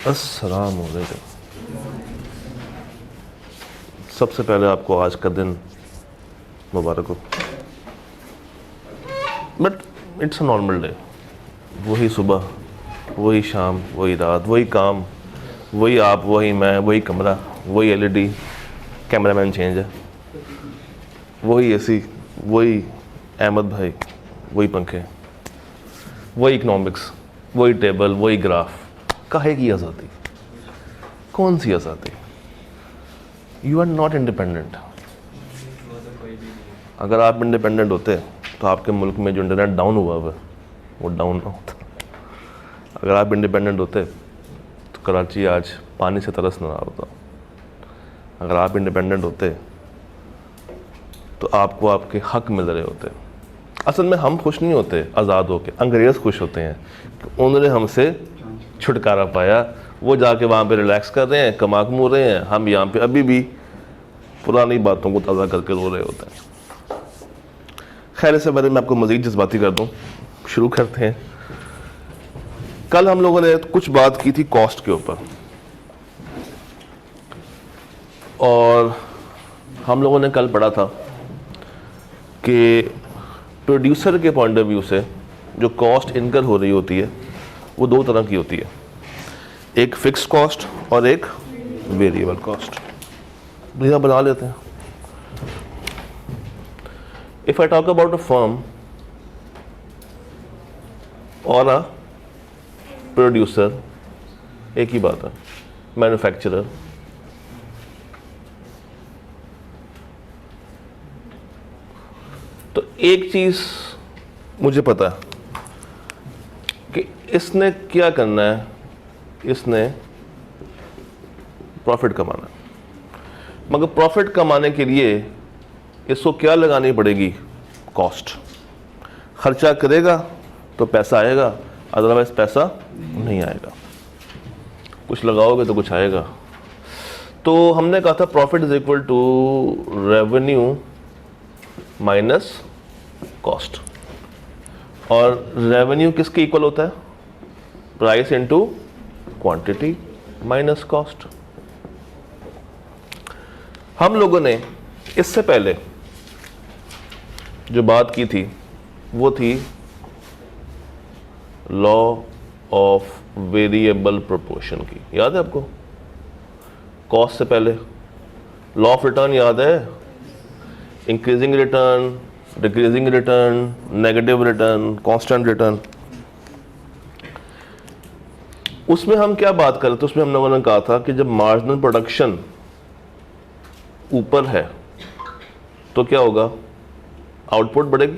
अस्सलाम वालेकुम। सबसे पहले आपको आज का दिन मुबारक हो। But it's a normal day. वही सुबह, वही शाम, वही रात, वही काम, वही आप, वही मैं, वही कमरा, वही एलईडी, कैमरामैन चेंज है, वही एसी, वही अहमद भाई, वही पंखे, वही इकनॉमिक्स, वही टेबल, वही ग्राफ। काहे की आज़ादी? कौन सी आज़ादी? You are not independent. अगर आप इंडिपेंडेंट होते तो आपके मुल्क में जो इंटरनेट डाउन हुआ है वो डाउन ना होता। अगर आप इंडिपेंडेंट होते तो कराची आज पानी से तरस ना रहा होता। अगर आप इंडिपेंडेंट होते तो आपको आपके हक मिल रहे होते। असल में हम खुश नहीं होते आज़ाद होके, अंग्रेज़ खुश होते हैं कि उन्होंने हमसे छुटकारा पाया। वो जाके वहाँ पे रिलैक्स कर रहे हैं, कमा रहे हैं, हम यहाँ पे अभी भी पुरानी बातों को ताज़ा करके रो रहे होते हैं। खैर, इससे पहले मैं आपको मज़ीद जज्बाती कर दूँ, शुरू करते हैं। कल हम लोगों ने कुछ बात की थी कॉस्ट के ऊपर, और हम लोगों ने कल पढ़ा था कि प्रोड्यूसर के पॉइंट ऑफ व्यू से जो कॉस्ट इनकर हो रही होती है वो दो तरह की होती है, एक फिक्स कॉस्ट और एक वेरिएबल कॉस्ट। भैया बना लेते हैं। If I talk about a firm और अ प्रोड्यूसर, एक ही बात है, मैन्युफैक्चरर। तो एक चीज मुझे पता है कि इसने क्या करना है, इसने प्रॉफिट कमाना है। मगर प्रॉफिट कमाने के लिए इसको क्या लगानी पड़ेगी? कॉस्ट। खर्चा करेगा तो पैसा आएगा, अदरवाइज पैसा नहीं आएगा। कुछ लगाओगे तो कुछ आएगा। तो हमने कहा था profit is equal to revenue minus cost. और रेवेन्यू किसके इक्वल होता है? Price into quantity minus cost. हम लोगों ने इससे पहले जो बात की थी वो थी लॉ ऑफ वेरिएबल प्रोपोर्शन की। याद है आपको? कॉस्ट से पहले लॉ ऑफ रिटर्न याद है? Increasing return, decreasing return, negative return, constant return. उसमें हम क्या बात कर रहे थे? उसमें हम लोगों ने कहा था कि जब मार्जिनल प्रोडक्शन ऊपर है तो क्या होगा? आउटपुट बढ़ेगी।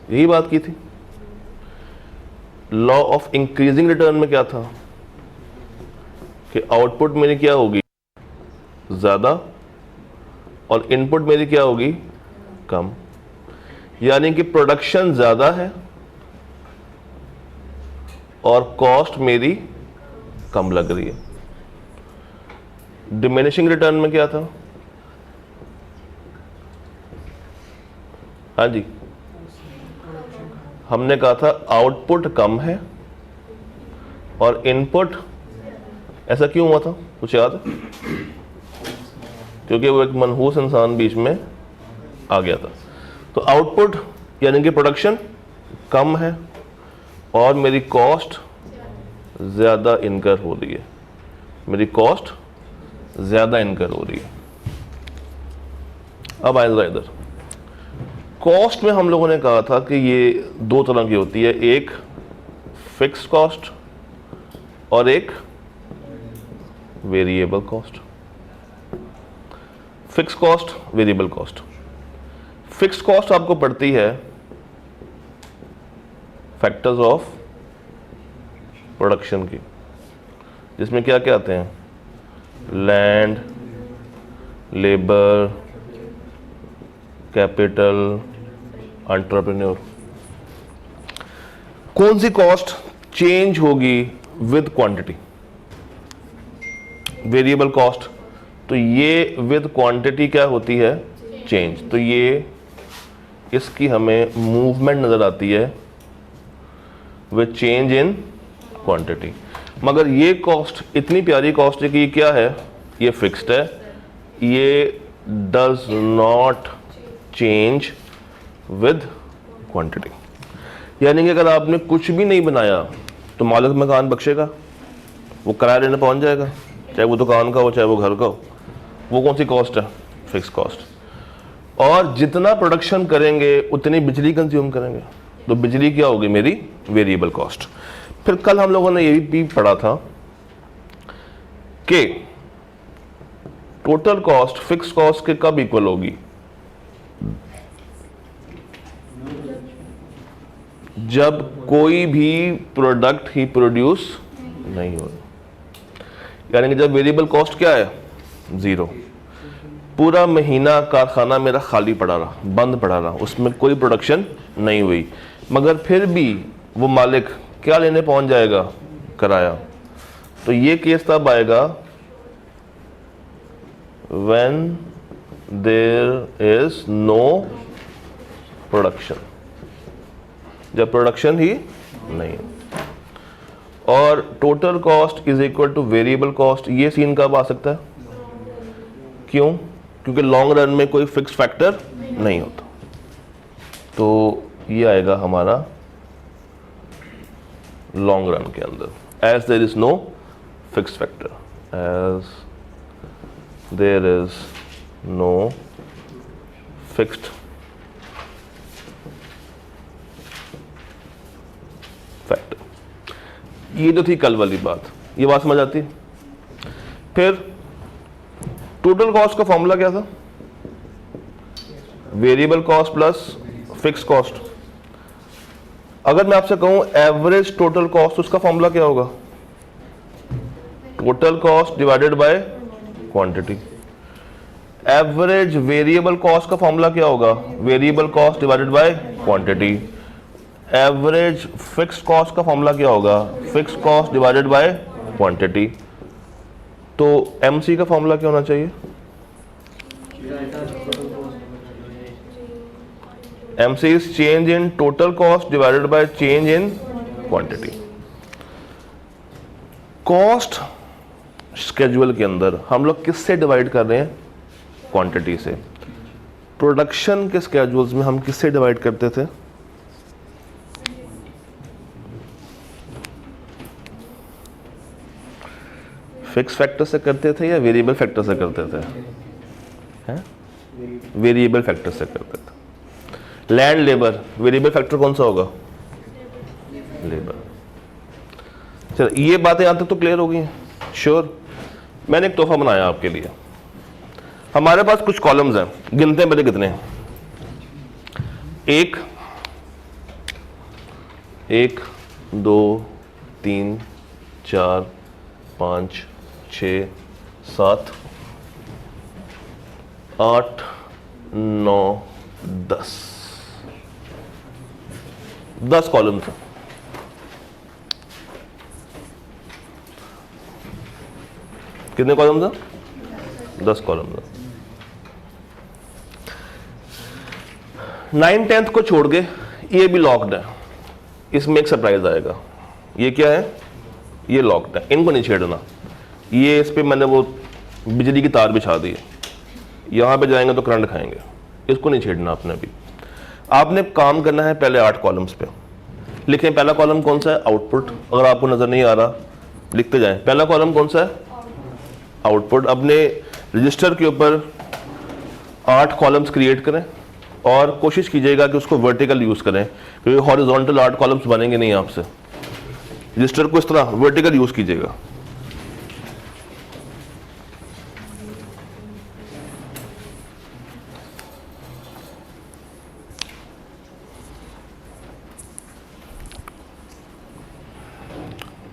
यही बात की थी। लॉ ऑफ इंक्रीजिंग रिटर्न में क्या था कि आउटपुट मेरी क्या होगी? ज्यादा, और इनपुट मेरी क्या होगी? कम। यानी कि प्रोडक्शन ज्यादा है और कॉस्ट मेरी कम लग रही है। डिमिनिशिंग रिटर्न में क्या था? हाँ जी, हमने कहा था आउटपुट कम है और इनपुट, ऐसा क्यों हुआ था? कुछ याद है? क्योंकि वो एक मनहूस इंसान बीच में आ गया था। तो आउटपुट यानी कि प्रोडक्शन कम है और मेरी कॉस्ट ज्यादा इनकर हो रही है। मेरी कॉस्ट ज्यादा इनकर हो रही है। अब आए जरा इधर। कॉस्ट में हम लोगों ने कहा था कि ये दो तरह की होती है, एक फिक्स कॉस्ट और एक variable cost. Fix cost, variable cost. Fix cost आपको पड़ती है फैक्टर्स ऑफ प्रोडक्शन की, जिसमें क्या क्या आते हैं? Land, labour, capital, entrepreneur. कौन सी कॉस्ट चेंज होगी विद क्वांटिटी? Variable cost. तो ये विद क्वांटिटी क्या होती है? चेंज। तो ये इसकी हमें मूवमेंट नजर आती है विद चेंज इन क्वांटिटी। मगर ये कॉस्ट इतनी प्यारी कॉस्ट है कि ये क्या है, ये फिक्स्ड है, ये does not change with quantity. यानी कि अगर आपने कुछ भी नहीं बनाया तो मालिक मकान बख्शेगा, वो किराया देने पहुंच जाएगा, चाहे वो दुकान का हो चाहे वो घर का हो। वो कौन सी कॉस्ट है, फिक्स कॉस्ट। और जितना प्रोडक्शन करेंगे उतनी बिजली कंज्यूम करेंगे, तो बिजली क्या होगी, मेरी वेरिएबल कॉस्ट। फिर कल हम लोगों ने ये भी पढ़ा था कि टोटल कॉस्ट फिक्स कॉस्ट के कब इक्वल होगी, जब कोई भी प्रोडक्ट ही प्रोड्यूस नहीं हो। यानी कि जब वेरिएबल कॉस्ट क्या है, जीरो। पूरा महीना कारखाना मेरा खाली पड़ा रहा, बंद पड़ा रहा, उसमें कोई प्रोडक्शन नहीं हुई, मगर फिर भी वो मालिक क्या लेने पहुंच जाएगा, किराया। तो ये केस तब आएगा when there is no production, जब प्रोडक्शन ही नहीं है। और total cost is equal two variable cost, ये सीन कब आ सकता है, क्यों, क्योंकि लॉन्ग रन में कोई फिक्स फैक्टर नहीं होता। तो ये आएगा हमारा लॉन्ग रन के अंदर, as there is no fix factor, as there is no fixed factor. ये तो थी कल वाली बात, ये बात समझ आती। फिर टोटल कॉस्ट का फॉर्मूला क्या था, variable cost plus fix cost. अगर मैं आपसे कहूं एवरेज टोटल कॉस्ट, उसका फॉर्मूला क्या होगा, total cost divided by quantity. Average variable cost का फॉर्मूला क्या होगा, variable cost divided by quantity. Average fixed cost का फॉर्मूला क्या होगा, fixed cost divided by quantity. तो एमसी का फॉर्मूला क्या होना चाहिए, MC is change in total cost divided by change in quantity. Cost schedule के अंदर हम लोग किससे डिवाइड कर रहे हैं, क्वांटिटी से। प्रोडक्शन के स्केड्यूल्स में हम किससे डिवाइड करते थे, फिक्स फैक्टर से करते थे या वेरिएबल फैक्टर से करते थे, हैं, वेरिएबल फैक्टर से करते थे। लैंड लेबर, वेरिएबल फैक्टर कौन सा होगा, लेबर। चलो ये बातें यहां तक तो क्लियर हो गई हैं, श्योर। मैंने एक तोहफा बनाया आपके लिए। हमारे पास कुछ कॉलम्स हैं, गिनते हैं पहले कितने हैं, एक 2 3 4 5 6 7 8 9 10 कॉलम्स हैं। कितने कॉलम्स हैं, 10 कॉलम्स हैं। 9 10th को छोड़ के ये भी लॉक्ड है, इसमें एक सरप्राइज आएगा। ये क्या है, ये लॉक्ड है, इनको नहीं छेड़ना। ये इस पे मैंने वो बिजली की तार बिछा दी है, यहाँ पे जाएंगे तो करंट खाएंगे, इसको नहीं छेड़ना आपने। अभी आपने काम करना है पहले 8 कॉलम्स पे। लिखें पहला कॉलम कौन सा है, आउटपुट। अगर आपको नजर नहीं आ रहा लिखते जाएं, पहला कॉलम कौन सा है, आउटपुट। अपने रजिस्टर के ऊपर 8 कॉलम्स क्रिएट करें और कोशिश कीजिएगा कि उसको वर्टिकल यूज करें, क्योंकि हॉरिजॉन्टल 8 कॉलम्स बनेंगे नहीं आपसे। रजिस्टर को इस तरह वर्टिकल यूज कीजिएगा।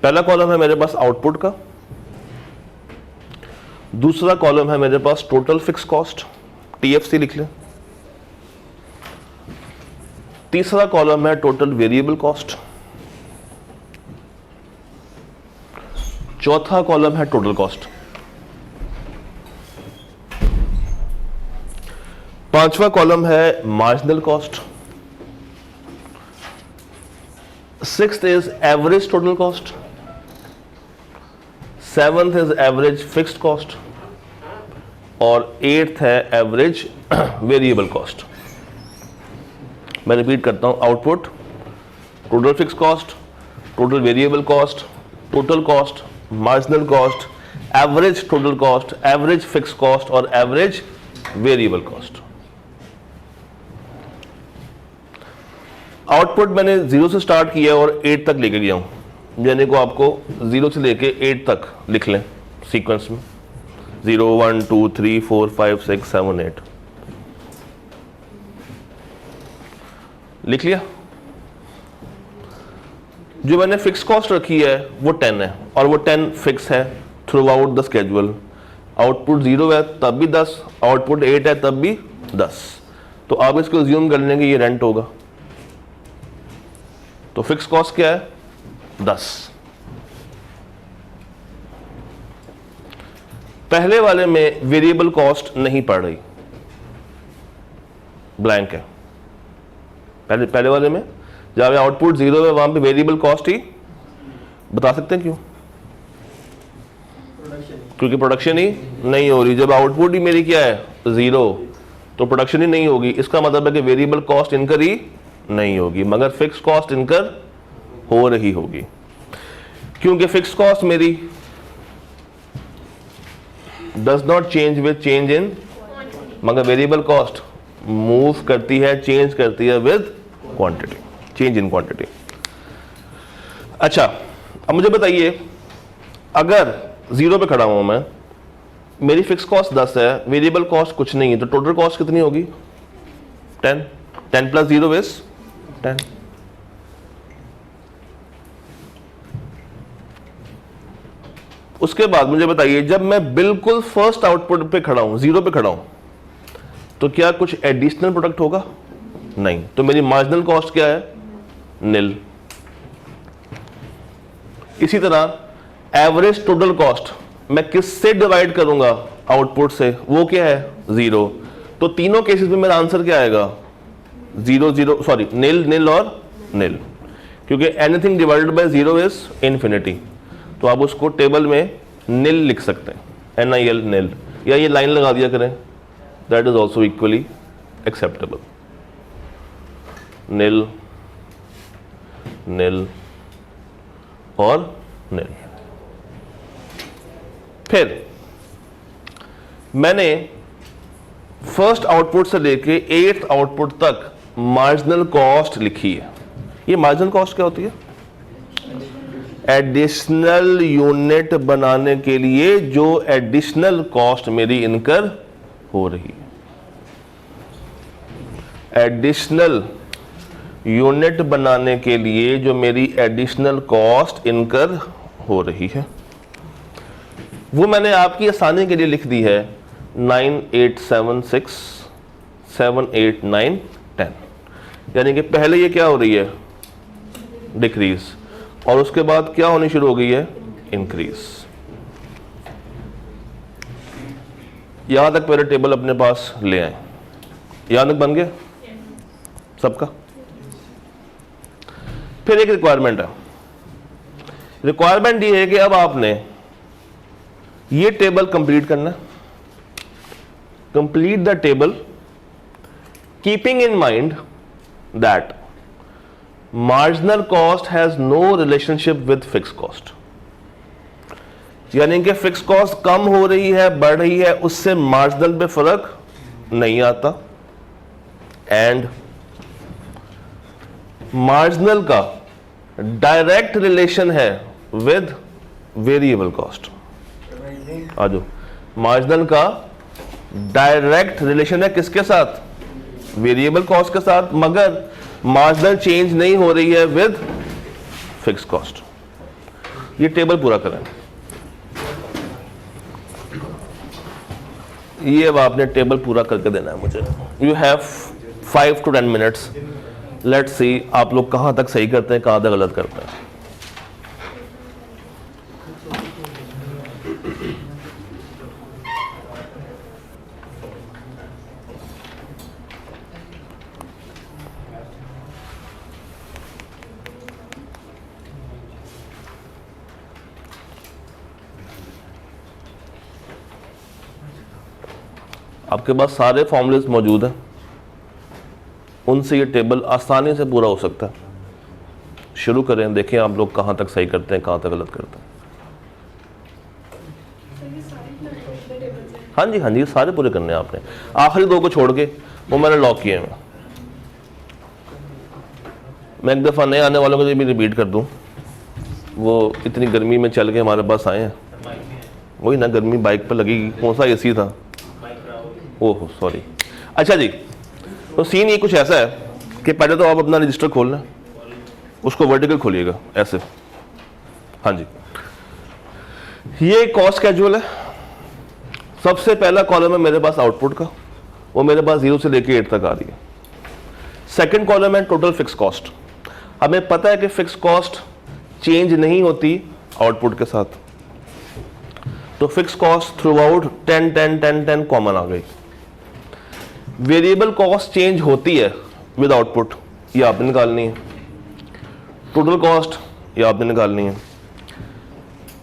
पहला कॉलम है मेरे पास आउटपुट का, दूसरा कॉलम है मेरे पास टोटल फिक्स कॉस्ट, टीएफसी लिख लें। तीसरा कॉलम है टोटल वेरिएबल कॉस्ट। चौथा कॉलम है टोटल कॉस्ट। पांचवा कॉलम है marginal cost. Sixth is average total cost. 7th is average fixed cost और 8th है एवरेज वेरिएबल कॉस्ट। मैं रिपीट करता हूं, output, total fix cost, total variable cost, total cost, marginal cost, average total cost, average fix cost और average variable cost. Output मैंने 0 से start किया और 8 तक लेके गया हूं, यानी को आपको 0 से लेके 8 तक लिख लें सीक्वेंस में, 0 1 2 3 4 5 6 7 8 लिख लिया। जो मैंने फिक्स कॉस्ट रखी है वो 10 है और वो 10 फिक्स है through out the schedule. Output 0 है तब भी 10, आउटपुट 8 है तब भी 10। तो आप इसको अज्यूम कर लेंगे ये रेंट होगा। तो फिक्स कॉस्ट क्या है? 10। पहले वाले में वेरिएबल कॉस्ट नहीं पड़ रही, ब्लैंक है। पहले वाले में जब आउटपुट 0 है वहां पे वेरिएबल कॉस्ट ही, बता सकते हैं क्यों? क्योंकि प्रोडक्शन ही नहीं हो रही। जब आउटपुट ही मेरी क्या है? 0, तो प्रोडक्शन ही नहीं होगी। इसका मतलब है कि वेरिएबल कॉस्ट इनकर ही नहीं होगी, मगर फिक्स कॉस्ट इनकर हो रही होगी, क्योंकि फिक्स कॉस्ट मेरी does not change with change in, मगर वेरिएबल कॉस्ट मूव करती है, चेंज करती है with quantity, change in quantity. अच्छा, अब मुझे बताइए, अगर 0 पे खड़ा हूं मैं, मेरी फिक्स कॉस्ट 10 है, वेरिएबल कॉस्ट कुछ नहीं है, तो टोटल कॉस्ट कितनी होगी? 10। 10 प्लस 0 इज 10। उसके बाद मुझे बताइए, जब मैं बिल्कुल फर्स्ट आउटपुट पे खड़ा हूं, 0 पे खड़ा हूं, तो क्या कुछ एडिशनल प्रोडक्ट होगा? नहीं। तो मेरी मार्जिनल कॉस्ट क्या है? निल। इसी तरह एवरेज टोटल कॉस्ट मैं किससे डिवाइड करूंगा? आउटपुट से। वो क्या है? 0। तो तीनों केसेस में मेरा आंसर क्या आएगा? 0 0, सॉरी, निल निल और निल, क्योंकि anything divided by 0 is infinity. तो आप उसको टेबल में निल लिख सकते हैं, NIL, निल, या ये लाइन लगा दिया करें, that is also equally acceptable. Nil nil और निल। फिर मैंने फर्स्ट आउटपुट से लेके 8th आउटपुट तक मार्जिनल कॉस्ट लिखी है। ये मार्जिनल कॉस्ट क्या होती है? एडिशनल यूनिट बनाने के लिए जो एडिशनल कॉस्ट मेरी इनकर हो रही है। एडिशनल यूनिट बनाने के लिए जो मेरी एडिशनल कॉस्ट इनकर हो रही है, वो मैंने आपकी आसानी के लिए लिख दी है 9 8 7 6 7 8 9 10। यानी कि पहले ये क्या हो रही है? डिक्रीज, और उसके बाद क्या होनी शुरू हो गई है? इंक्रीज। यहां तक मेरे टेबल अपने पास ले आए। यहां तक बन गया सबका? फिर एक रिक्वायरमेंट है। रिक्वायरमेंट ये है कि अब आपने ये टेबल कंप्लीट करना है। Complete the table keeping in mind that marginal cost has no relationship with fix cost. यानी कि फिक्स कॉस्ट कम हो रही है, बढ़ रही है, उससे मार्जिनल पे फर्क नहीं आता। एंड मार्जिनल का डायरेक्ट रिलेशन है विद वेरिएबल कॉस्ट। आ जाओ, मार्जिनल का डायरेक्ट रिलेशन है किसके साथ? वेरिएबल कॉस्ट के साथ, मगर मार्जिनल चेंज नहीं हो रही है विद फिक्स कॉस्ट। ये टेबल पूरा करें। ये अब आपने टेबल पूरा करके देना है मुझे। You have 5 to 10 minutes. Let's see आप लोग कहां तक सही करते हैं, कहां तक गलत करते हैं। आपके पास सारे फॉर्मूलेस मौजूद हैं, उनसे ये टेबल आसानी से पूरा हो सकता है। शुरू करें, देखें आप लोग कहाँ तक सही करते हैं, कहाँ तक गलत करते हैं। हाँ जी हाँ जी, सारे पूरे करने हैं आपने, आखिरी 2 को छोड़ के, वो मैंने लॉक किए हैं। मैं एक दफ़ा नए आने वालों को भी रिपीट कर दूं, वो इतनी गर्मी में चल के हमारे पास आए हैं, वही ना गर्मी बाइक पर लगेगी, कौन सा एसी था, ओह सॉरी। अच्छा जी, तो सीन ये कुछ ऐसा है कि पहले तो आप अपना रजिस्टर खोल लें, उसको वर्टिकल खोलिएगा ऐसे। हाँ जी, ये कॉस्ट कैजुअल है। सबसे पहला कॉलम है मेरे पास आउटपुट का, वो मेरे पास 0 से लेके 8 तक आ रही है। सेकंड कॉलम है टोटल फिक्स कॉस्ट। हमें पता है कि फिक्स कॉस्ट चेंज नहीं होती आउटपुट के साथ, तो fix cost throughout 10 10 10 10 common आ गई। वेरिएबल कॉस्ट चेंज होती है विद आउटपुट, ये आपने निकालनी है। टोटल कॉस्ट ये आपने निकालनी है।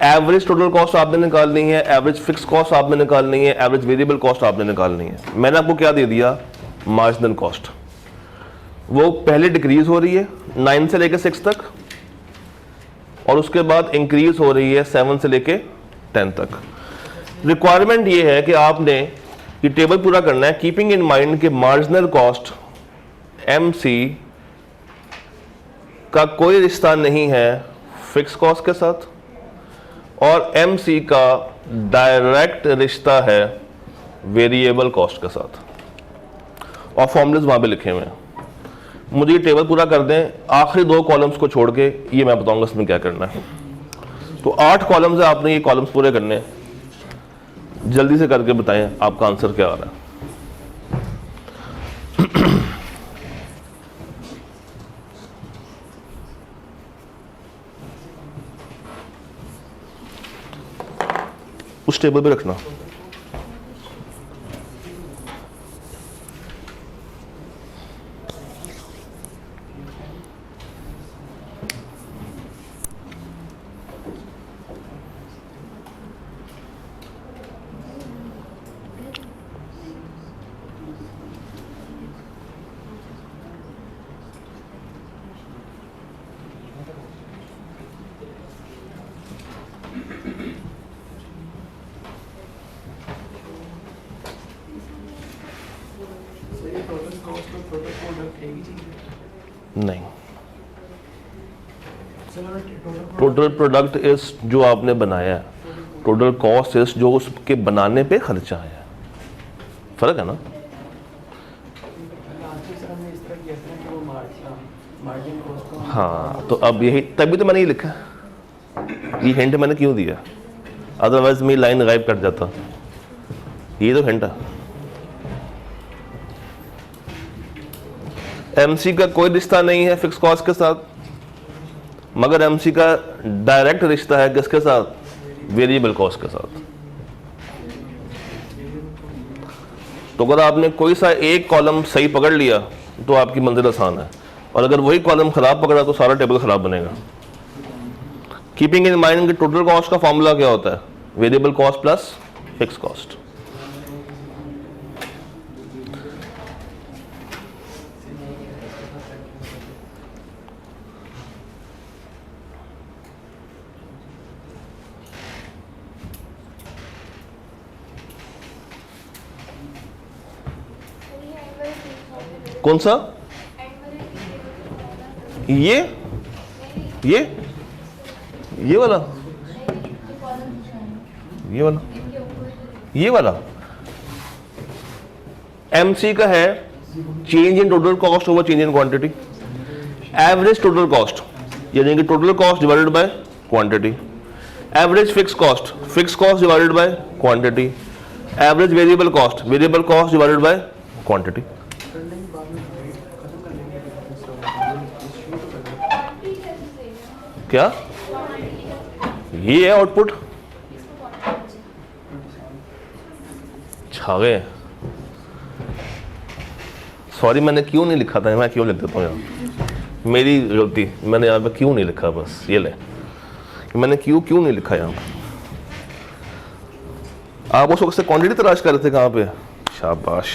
एवरेज टोटल कॉस्ट आपने निकालनी है, एवरेज फिक्स कॉस्ट आपने निकालनी है, एवरेज वेरिएबल कॉस्ट आपने निकालनी है। मैंने आपको क्या दे दिया, मार्जिनल कॉस्ट। वो पहले डिक्रीज हो रही है 9 से लेके 6 तक, और उसके बाद इंक्रीज हो रही है 7 से लेके 10 तक। रिक्वायरमेंट ये है कि आपने ये टेबल पूरा करना है, कीपिंग इन माइंड कि मार्जिनल कॉस्ट MC का कोई रिश्ता नहीं है फिक्स कॉस्ट के साथ, और MC का डायरेक्ट रिश्ता है वेरिएबल कॉस्ट के साथ, और फॉर्मूलेस वहां पे लिखे हुए हैं। मुझे ये टेबल पूरा कर दें, आखिरी 2 कॉलम्स को छोड़ के, ये मैं बताऊंगा इसमें क्या करना है। तो 8 कॉलम्स है, आपने ये कॉलम्स पूरे करने हैं। जल्दी से करके बताएं आपका आंसर क्या आ रहा है। उस टेबल पे रखना। नहीं, टोटल प्रोडक्ट इज जो आपने बनाया है, टोटल कॉस्ट इज जो उसके बनाने पे खर्चा है। फर्क है ना। हाँ, तो अब यही, तभी तो मैंने ये लिखा, ये हिंट मैंने क्यों दिया, अदरवाइज मेरी लाइन गायब कर जाता। ये तो हिंट है। MC का कोई रिश्ता नहीं है फिक्स कॉस्ट के साथ, मगर MC का डायरेक्ट रिश्ता है किसके साथ, वेरिएबल कॉस्ट के साथ। तो अगर आपने कोई सा एक कॉलम सही पकड़ लिया तो आपकी मंजिल आसान है, और अगर वही कॉलम खराब पकड़ा तो सारा टेबल खराब बनेगा। कीपिंग इन माइंड कि टोटल कॉस्ट का फॉर्मूला क्या होता है, variable cost plus fix cost. कौन सा, ये वाला, ये वाला MC का है change in total cost over change in quantity. Average total cost यानी कि total cost divided by quantity. Average fix cost divided by quantity. Average variable cost divided by quantity. क्या ये है आउटपुट, छा गए। सॉरी, मैंने क्यों नहीं लिखा था, मैं क्यों लिख देता हूँ यार, मेरी गलती, मैंने यहाँ पे क्यों नहीं लिखा, बस ये ले, मैंने क्यों नहीं लिखा यहाँ। आप उस वक्त से क्वांटिटी तलाश कर रहे थे कहाँ पे, शाबाश।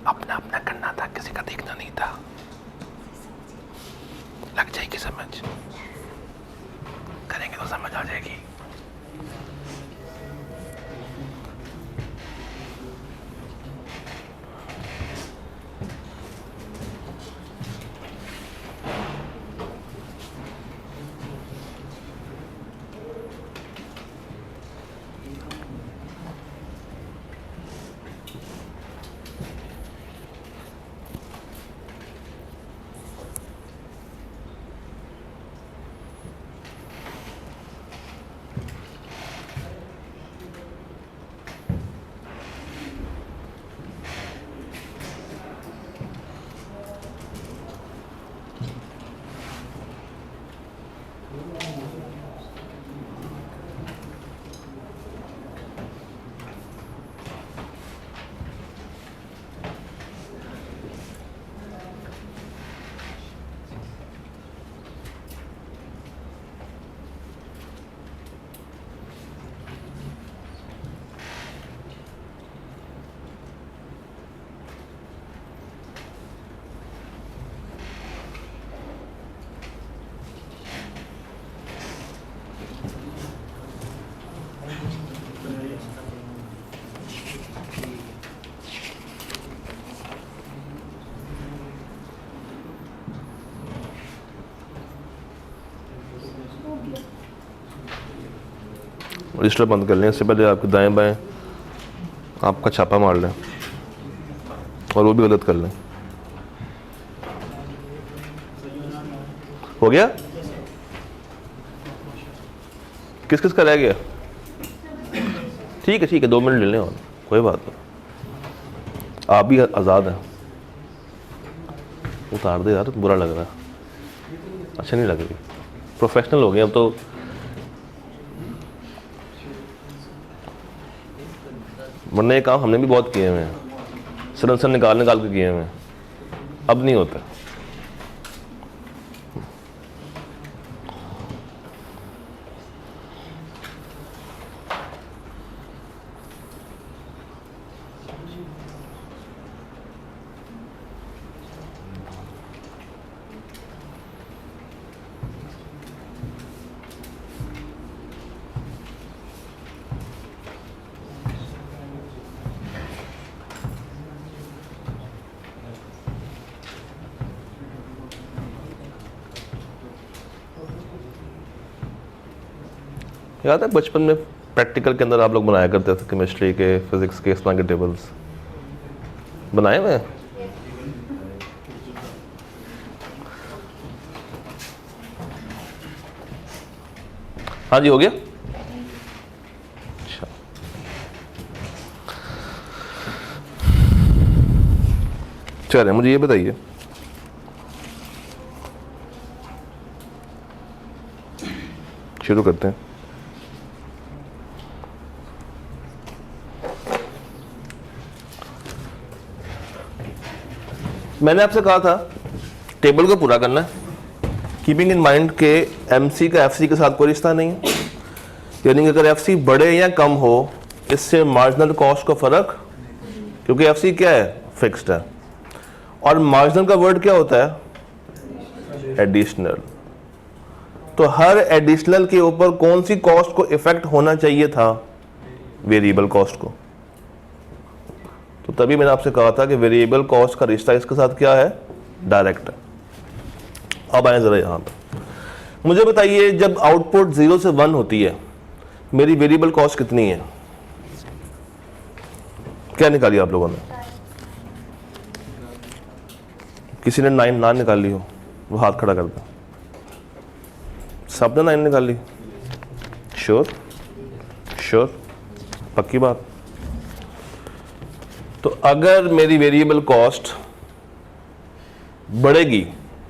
अपना अपना करना था, किसी का देखना नहीं था। लग जाएगी समझ, करेंगे तो समझ आ जाएगी। रजिस्टर बंद कर लें, इससे पहले आपके दाएं बाएं आपका छापा मार लें और वो भी गलत कर लें। हो गया? किस किस का रह गया? ठीक है 2 मिनट ले लें और कोई बात नहीं, आप भी आज़ाद हैं। उतार दे यार, बुरा लग रहा है, अच्छा नहीं लग रही। प्रोफेशनल हो गए अब तो। वरना ये काम हमने भी बहुत किए हुए हैं, सर निकाल के किए हुए हैं, अब नहीं होता। याद है बचपन में प्रैक्टिकल के अंदर आप लोग बनाया करते थे, केमिस्ट्री के, फिजिक्स के, इस तरह के टेबल्स बनाए हुए हैं? हाँ जी, हो गया। अच्छा, चलिए मुझे ये बताइए, शुरू करते हैं। मैंने आपसे कहा था टेबल को पूरा करना है, कीपिंग इन माइंड के एमसी का एफसी के साथ कोई रिश्ता नहीं है, यानी कि अगर एफसी बढ़े या कम हो इससे मार्जिनल कॉस्ट का फर्क, क्योंकि एफसी क्या है, फिक्स्ड है, और मार्जिनल का वर्ड क्या होता है, एडिशनल। तो हर एडिशनल के ऊपर कौन सी कॉस्ट को इफेक्ट होना चाहिए था, वेरिएबल कॉस्ट को। तो तभी मैंने आपसे कहा था कि वेरिएबल कॉस्ट का रिश्ता इसके साथ क्या है, डायरेक्ट है। अब आए जरा यहां पर, मुझे बताइए जब आउटपुट 0 से 1 होती है मेरी वेरिएबल कॉस्ट कितनी है, क्या निकाली आप लोगों ने? किसी ने 9 ना निकाली हो वो हाथ खड़ा कर दो। सबने 9 निकाली? श्योर श्योर, पक्की बात। तो अगर मेरी वेरिएबल कॉस्ट बढ़ेगी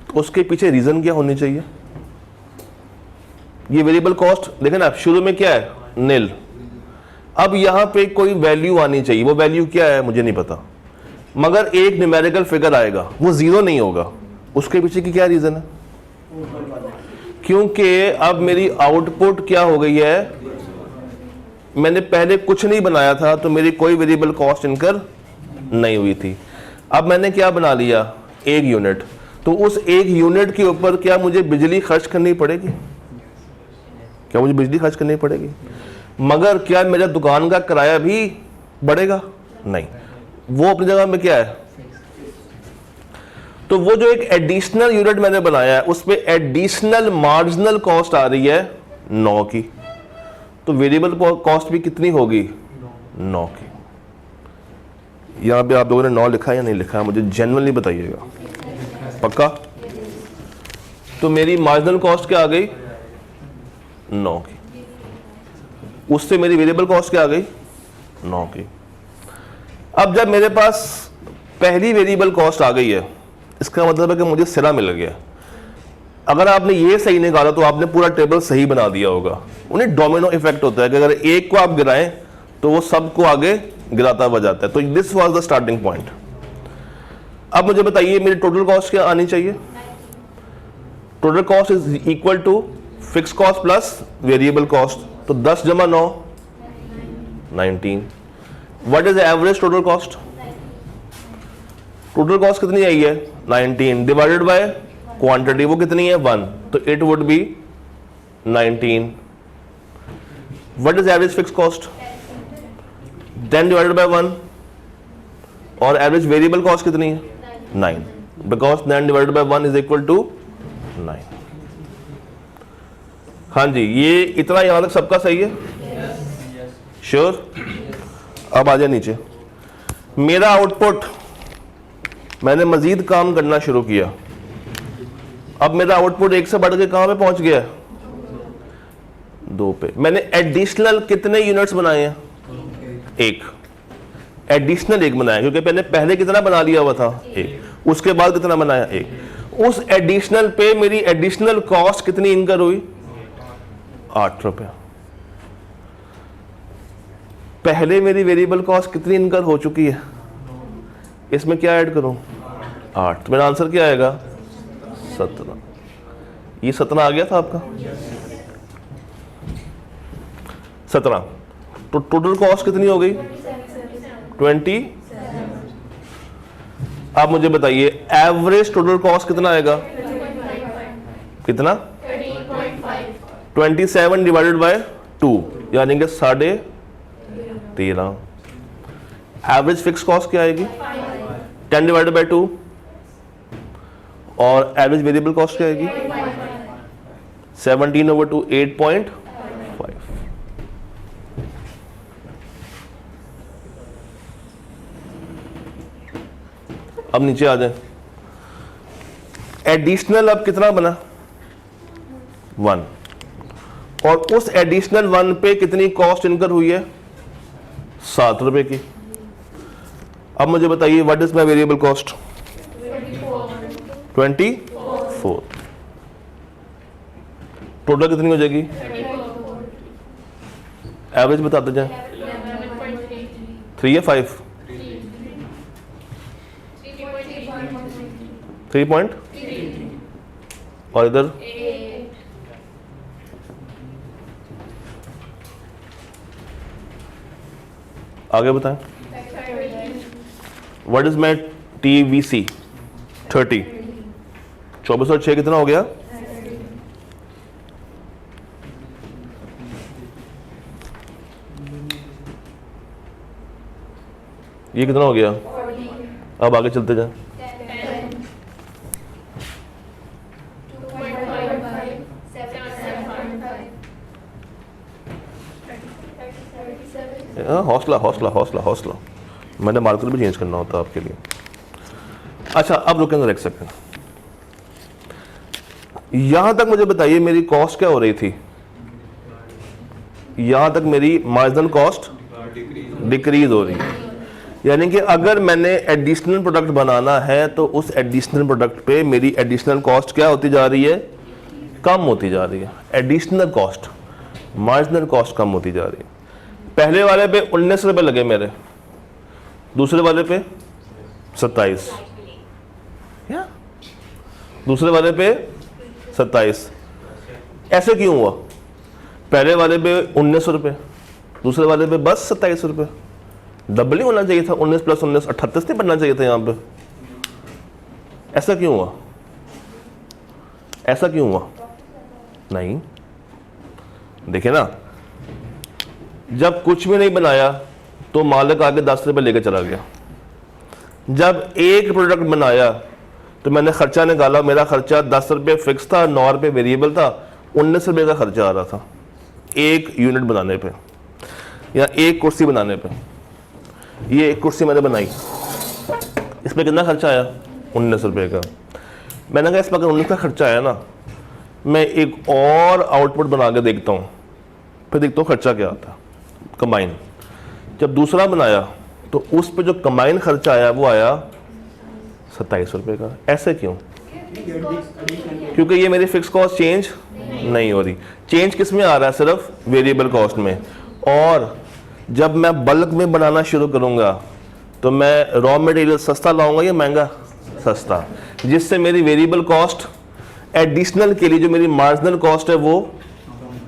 तो उसके पीछे रीजन क्या होनी चाहिए? ये वेरिएबल कॉस्ट देखें ना, शुरू में क्या है, नील। अब यहां पे कोई वैल्यू आनी चाहिए, वो वैल्यू क्या है मुझे नहीं पता, मगर एक न्यूमेरिकल फिगर आएगा, वो 0 नहीं होगा। उसके पीछे की क्या रीजन है? क्योंकि अब मेरी आउटपुट क्या हो गई है, मैंने पहले कुछ नहीं बनाया था तो मेरी कोई वेरिएबल कॉस्ट इनकर नहीं हुई थी। अब मैंने क्या बना लिया, 1 यूनिट। तो उस 1 यूनिट के ऊपर क्या मुझे बिजली खर्च करनी पड़ेगी? क्या मुझे बिजली खर्च करनी पड़ेगी? मगर क्या मेरा दुकान का किराया भी बढ़ेगा? नहीं, वो अपनी जगह में क्या है। तो वो जो एक एडिशनल यूनिट मैंने बनाया है उस पे एडिशनल मार्जिनल कॉस्ट आ रही है 9 की, तो वेरिएबल कॉस्ट भी कितनी होगी, 9 की। यहां पे आप लोगों ने 9 लिखा है या नहीं लिखा है मुझे जेन्युइनली बताइएगा, पक्का? तो मेरी मार्जिनल कॉस्ट क्या आ गई, 9 की। उससे मेरी वेरिएबल कॉस्ट क्या आ गई, 9 की। अब जब मेरे पास पहली वेरिएबल कॉस्ट आ गई है इसका मतलब है कि मुझे सिरा मिल गया। अगर आपने ये सही निकाला तो आपने पूरा टेबल सही बना दिया होगा। उन्हें डोमिनो इफेक्ट होता है कि अगर एक को आप गिराएं तो वो सबको आगे गिराता हुआ जाता है। तो this was the starting point. अब मुझे बताइए मेरी टोटल कॉस्ट क्या आनी चाहिए? Total cost is equal to fix cost plus variable cost. तो 10 जमा 9 19। What is average total cost? Total cost कितनी आई है, 19 डिवाइडेड बाय क्वांटिटी, वो कितनी है, 1, तो it would be 19। What is average fix cost? 10 divided by 1, और एवरेज वेरिएबल कॉस्ट कितनी है, 9, because 9 divided by 1 is equal to 9। हाँ जी, ये इतना यहां तक सबका सही है? श्योर? अब आ जाए नीचे। मेरा आउटपुट, मैंने मजीद काम करना शुरू किया। अब मेरा आउटपुट 1 से बढ़ के कहां पे पहुंच गया, 2 पे। मैंने एडिशनल कितने यूनिट्स बनाए हैं, 1 एडिशनल 1 बनाया, क्योंकि मैंने पहले कितना बना लिया हुआ था, 1। उसके बाद कितना बनाया, 1। उस एडिशनल पे मेरी एडिशनल कॉस्ट कितनी इनकर हुई, 8 रुपए। पहले मेरी वेरिएबल कॉस्ट कितनी इनकर हो चुकी है, इसमें क्या ऐड करूं, 8। तो मेरा आंसर क्या आएगा, 17। ये 17 आ गया था आपका, 17। तो टोटल कॉस्ट कितनी हो गई, 20। अब मुझे बताइए एवरेज टोटल कॉस्ट कितना आएगा, कितना, 27 डिवाइडेड बाय 2, यानी कि 13.5। एवरेज फिक्स कॉस्ट क्या आएगी, 10 डिवाइडेड बाय 2, और एवरेज वेरिएबल कॉस्ट क्या आएगी, 17/2, 8.5। अब नीचे आ जाए। एडिशनल अब कितना बना, 1। और उस एडिशनल 1 पे कितनी कॉस्ट इनकर हुई है? 7 रुपए की। अब मुझे बताइए what is my variable cost? 24। Total कितनी हो जाएगी? एवरेज बताते जाए। 3 या 5? 3 पॉइंट। और इधर आगे बताएं। What is my TVC? 30। 24 और 6 कितना हो गया? ये कितना हो गया? अब आगे चलते जाएं। हौसला हौसला हौसला हौसला, मैंने मार्कर भी चेंज करना होता आपके लिए। अच्छा अब रुकेंगे एक सेकंड। यहां तक मुझे बताइए मेरी कॉस्ट क्या हो रही थी? यहां तक मेरी मार्जिनल कॉस्ट डिक्रीज हो रही है। यानी कि अगर मैंने एडिशनल प्रोडक्ट बनाना है तो उस एडिशनल प्रोडक्ट पे मेरी एडिशनल कॉस्ट क्या होती जा रही है? कम होती जा रही है। एडिशनल कॉस्ट, मार्जिनल कॉस्ट कम होती जा रही है। पहले वाले पे 19 रुपए लगे मेरे, दूसरे वाले पे 27, या दूसरे वाले पे 27। ऐसे क्यों हुआ? पहले वाले पे 19 रुपए, दूसरे वाले पे बस 27 रुपए। डबल ही होना चाहिए था, 19 + 19 38 नहीं बनना चाहिए था यहाँ पे। ऐसा क्यों हुआ? ऐसा क्यों हुआ? नहीं, देखिए ना, जब कुछ भी नहीं बनाया तो मालिक आगे 10 रुपए लेके चला गया। जब एक प्रोडक्ट बनाया तो मैंने खर्चा निकाला, मेरा खर्चा 10 रुपये फिक्स था, 9 रुपये वेरिएबल था, 19 रुपये का खर्चा आ रहा था एक यूनिट बनाने पे या एक कुर्सी बनाने पे। ये एक कुर्सी मैंने बनाई, इस पर कितना खर्चा आया? 19 रुपये का। मैंने कहा इस पर अगर 19 का खर्चा आया ना, मैं एक और आउटपुट बना के देखता हूँ, फिर देखता हूँ खर्चा क्या आता। कंबाइन जब दूसरा बनाया तो उस पर जो कंबाइन खर्चा आया वो आया 27 रुपये का। ऐसे क्यों? क्योंकि ये मेरी फिक्स कॉस्ट चेंज नहीं हो रही। चेंज किस में आ रहा है? सिर्फ वेरिएबल कॉस्ट में। और जब मैं बल्क में बनाना शुरू करूंगा तो मैं रॉ मटेरियल सस्ता लाऊंगा या महंगा? सस्ता, जिससे मेरी वेरिएबल कॉस्ट एडिशनल के लिए जो मेरी मार्जिनल कॉस्ट है वो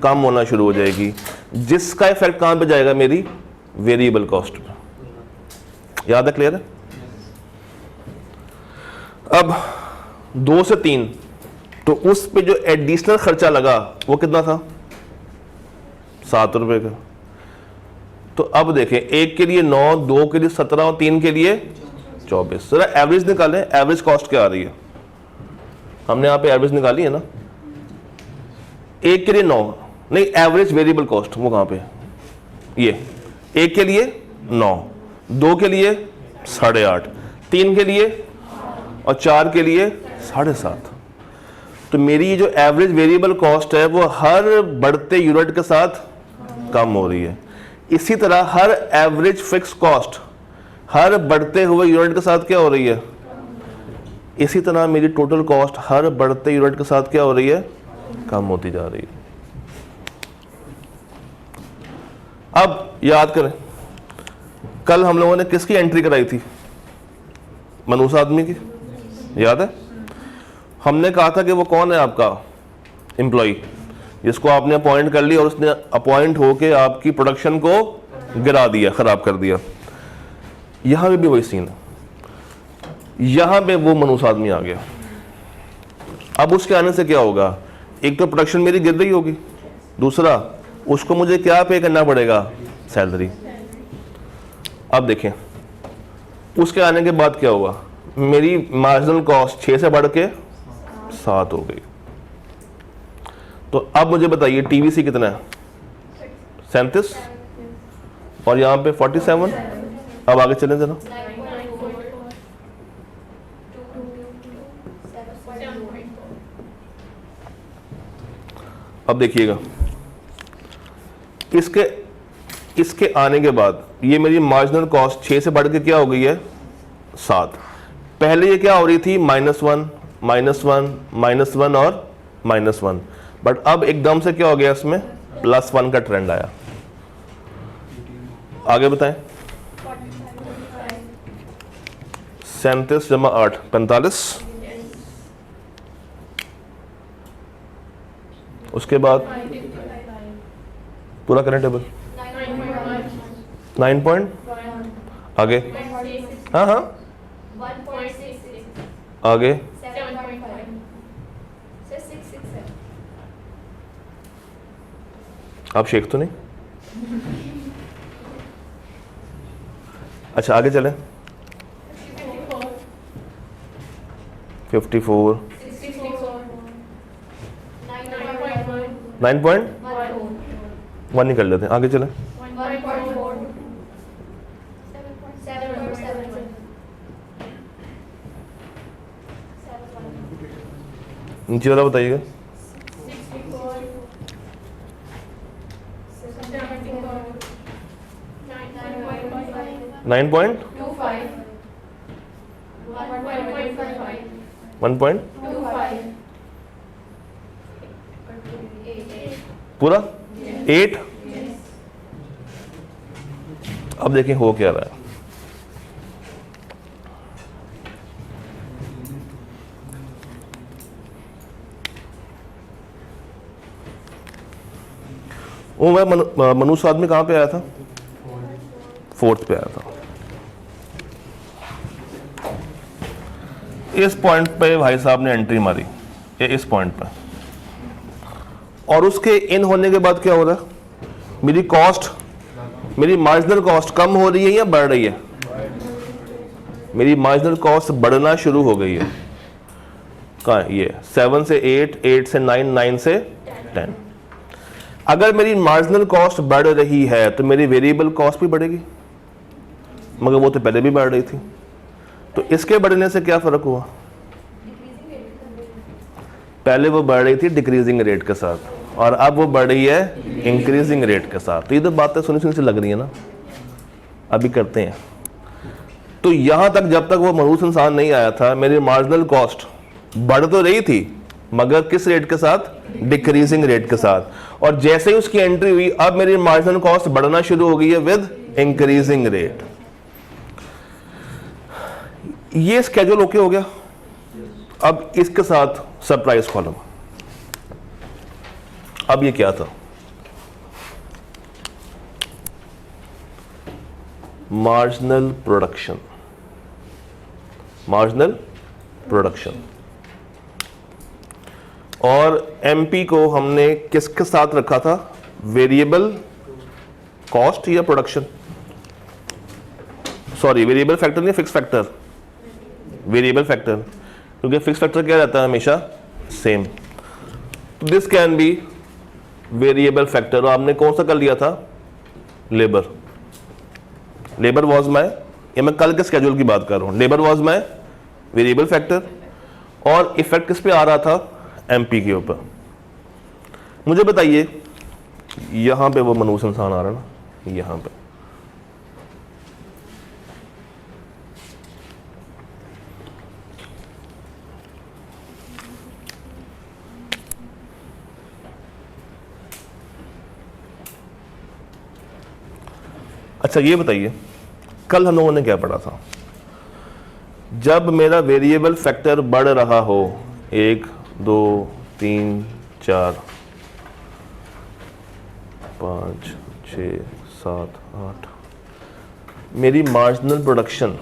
कम होना शुरू हो जाएगी, जिसका इफेक्ट कहां पे जाएगा? मेरी वेरिएबल कॉस्ट पे। याद है? क्लियर है? अब 2 से 3 तो उस पे जो एडिशनल खर्चा लगा वो कितना था? 7 रुपए का। तो अब देखें, एक के लिए 9, 2 के लिए 17 और 3 के लिए 24। जरा एवरेज निकालें, एवरेज कॉस्ट क्या आ रही है? हमने यहाँ पे एवरेज निकाली है ना। एक के लिए 9 नहीं, एवरेज वेरिएबल कॉस्ट वो कहाँ पे? ये एक के लिए 9, 2 के लिए 8.5, 3 के लिए और 4 के लिए 7.5। तो मेरी ये जो एवरेज वेरिएबल कॉस्ट है वो हर बढ़ते यूनिट के साथ कम हो रही है। इसी तरह हर एवरेज फिक्स कॉस्ट हर बढ़ते हुए यूनिट के साथ क्या हो रही है? इसी तरह मेरी टोटल कॉस्ट हर बढ़ते यूनिट के साथ क्या हो रही है? कम होती जा रही है। अब याद करें, कल हम लोगों ने किसकी एंट्री कराई थी? मनूस आदमी की, याद है? हमने कहा था कि वो कौन है आपका एम्प्लॉय, जिसको आपने अपॉइंट कर लिया और उसने अपॉइंट होके आपकी प्रोडक्शन को गिरा दिया, खराब कर दिया। यहां पे भी वही सीन है। यहां पे वो मनूस आदमी आ गया। अब उसके आने से क्या होगा? एक तो प्रोडक्शन मेरी गिर रही होगी, दूसरा उसको मुझे क्या पे करना पड़ेगा? सैलरी। अब देखें उसके आने के बाद क्या हुआ? मेरी मार्जिनल कॉस्ट 6 से बढ़ के 7 हो गई। तो अब मुझे बताइए TVC कितना है? 37 और यहाँ पे 47। अब आगे चलें जरा। अब देखिएगा इसके आने के बाद ये मेरी मार्जिनल कॉस्ट 6 से बढ़ के क्या हो गई है 7। पहले ये क्या हो रही थी -1 -1 और -1, बट अब एकदम से क्या हो गया इसमें +1 का ट्रेंड आया। आगे बताएं। 37 जमा 8 45। उसके बाद पूरा करें टेबल 9 पॉइंट आगे। हाँ हाँ आगे आप शेख तो नहीं? अच्छा आगे चलें। 54 9.1 ही कर लेते हैं। आगे चलें। 1.4 नीचे वाला बताइएगा। 9 पॉइंट 1 पॉइंट पूरा 8। अब देखें हो क्या रहा है। वो मैं मनु साथ में कहाँ पे आया था? 4th पे आया था। इस पॉइंट पे भाई साहब ने एंट्री मारी, ये इस पॉइंट पे, और उसके इन होने के बाद क्या हो रहा है? मेरी कॉस्ट, मेरी मार्जिनल कॉस्ट कम हो रही है या बढ़ रही है? मेरी मार्जिनल कॉस्ट बढ़ना शुरू हो गई है। कहाँ है ये? 7 से 8, 8 से 9, 9 से 10। अगर मेरी मार्जिनल कॉस्ट बढ़ रही है तो मेरी वेरिएबल कॉस्ट भी बढ़ेगी, मगर वो तो पहले भी बढ़ रही थी। तो इसके बढ़ने से क्या फर्क हुआ? पहले वो बढ़ रही थी डिक्रीजिंग रेट के साथ, और अब वो बढ़ रही है इंक्रीजिंग रेट के साथ। तो ये तो बातें सुनी सुनी से लग रही है ना, अभी करते हैं। तो यहां तक जब तक वो मरूस इंसान नहीं आया था, मेरी मार्जिनल कॉस्ट बढ़ तो रही थी, मगर किस रेट के साथ? डिक्रीजिंग रेट के साथ। और जैसे ही उसकी एंट्री हुई, अब मेरी मार्जिनल कॉस्ट बढ़ना शुरू हो गई है विद इंक्रीजिंग रेट। ये स्केड्यूल ओके हो गया। अब इसके साथ सरप्राइज कॉलम। अब ये क्या था? Marginal production. मार्जिनल प्रोडक्शन और एमपी को हमने किसके साथ रखा था? वेरिएबल कॉस्ट या प्रोडक्शन? सॉरी, वेरिएबल फैक्टर नहीं, फिक्स फैक्टर। वेरिएबल फैक्टर, क्योंकि फिक्स फैक्टर क्या रहता है हमेशा? Same. This can be variable factor. और आपने कौन सा कर लिया था? लेबर। लेबर वॉज माई, ये मैं कल के स्केड्यूल की बात कर रहा हूं, labour was my variable factor. और इफेक्ट किस पे आ रहा था? एमपी के ऊपर। मुझे बताइए, यहां पे वो मनूस इंसान आ रहा है ना, यहां पे अच्छा ये बताइए, कल हम लोगों ने क्या पढ़ा था? जब मेरा वेरिएबल फैक्टर बढ़ रहा हो, 1 2 3 4 5 6 7 8, मेरी मार्जिनल प्रोडक्शन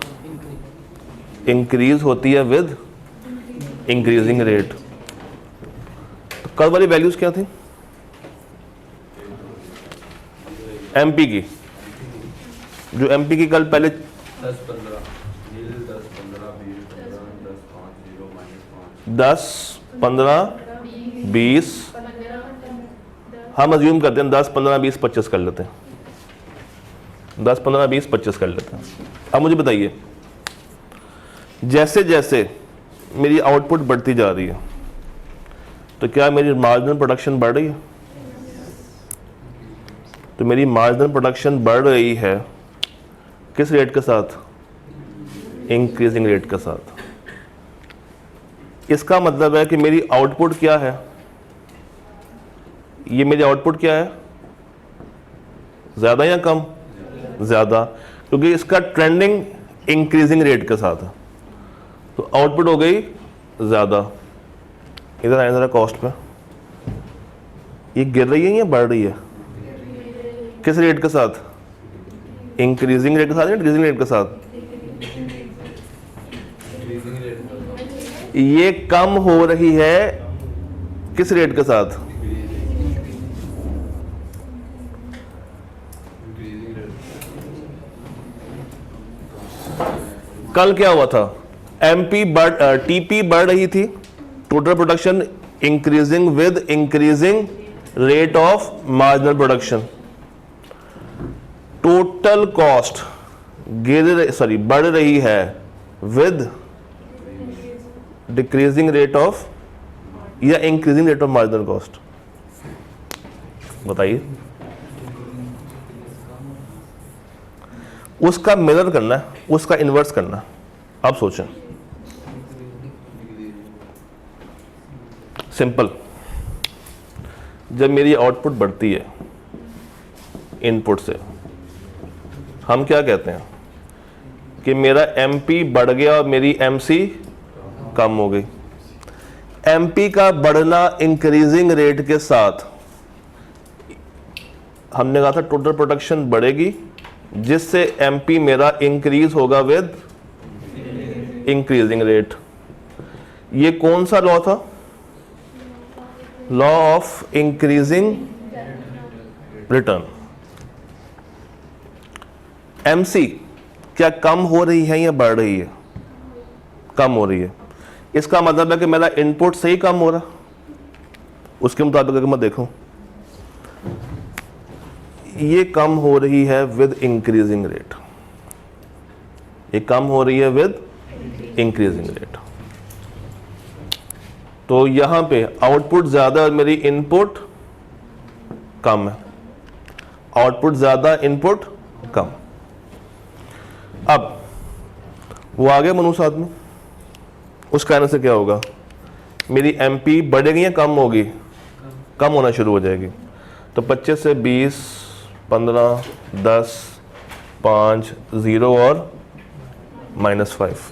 इंक्रीज होती है विद इंक्रीजिंग रेट। तो कल वाली वैल्यूज क्या थी एमपी की? जो एमपी की कल पहले 10 15 20, हम अज्यूम करते हैं 10 15 20 25 कर लेते हैं, 10 15 20 25 कर लेते हैं। अब मुझे बताइए, जैसे जैसे मेरी आउटपुट बढ़ती जा रही है, तो क्या मेरी मार्जिनल प्रोडक्शन बढ़ रही है? तो मेरी मार्जिनल प्रोडक्शन बढ़ रही है किस रेट के साथ? इंक्रीजिंग रेट के साथ। इसका मतलब है कि मेरी आउटपुट क्या है? ये मेरी आउटपुट क्या है? ज़्यादा या कम? ज़्यादा, क्योंकि इसका ट्रेंडिंग इंक्रीजिंग रेट के साथ है, तो आउटपुट हो गई ज़्यादा। इधर आए ज़रा कॉस्ट पे, ये गिर रही है या बढ़ रही है? किस रेट के साथ? इंक्रीजिंग रेट के साथ या डिक्रीजिंग रेट के साथ? ये कम हो रही है किस रेट के साथ? कल क्या हुआ था? टीपी बढ़ रही थी, total production increasing with increasing rate of marginal production. Total cost बढ़ रही है विद डिक्रीजिंग रेट ऑफ या increasing rate of marginal cost? बताइए। उसका मिरर करना है, उसका इन्वर्स करना है। अब सोचें, सिंपल। जब मेरी आउटपुट बढ़ती है इनपुट से, हम क्या कहते हैं कि मेरा एमपी बढ़ गया और मेरी एमसी कम हो गई। एमपी का बढ़ना इंक्रीजिंग रेट के साथ, हमने कहा था टोटल प्रोडक्शन बढ़ेगी जिससे एमपी मेरा इंक्रीज होगा विद इंक्रीजिंग रेट। ये कौन सा लॉ था? Law of increasing return. MC क्या कम हो रही है या बढ़ रही है? कम हो रही है। इसका मतलब है कि मेरा इनपुट से ही कम हो रहा, उसके मुताबिक अगर मैं देखूं, ये कम हो रही है विद इंक्रीजिंग रेट, ये कम हो रही है विद इंक्रीजिंग रेट। तो यहां पे आउटपुट ज्यादा और मेरी इनपुट कम है, आउटपुट ज्यादा इनपुट कम। अब वो आगे मनु साथ में, उस कहने से क्या होगा? मेरी एमपी बढ़ेगी या कम होगी? कम होना शुरू हो जाएगी। तो 25 से 20, 15, 10, 5, 0 और -5।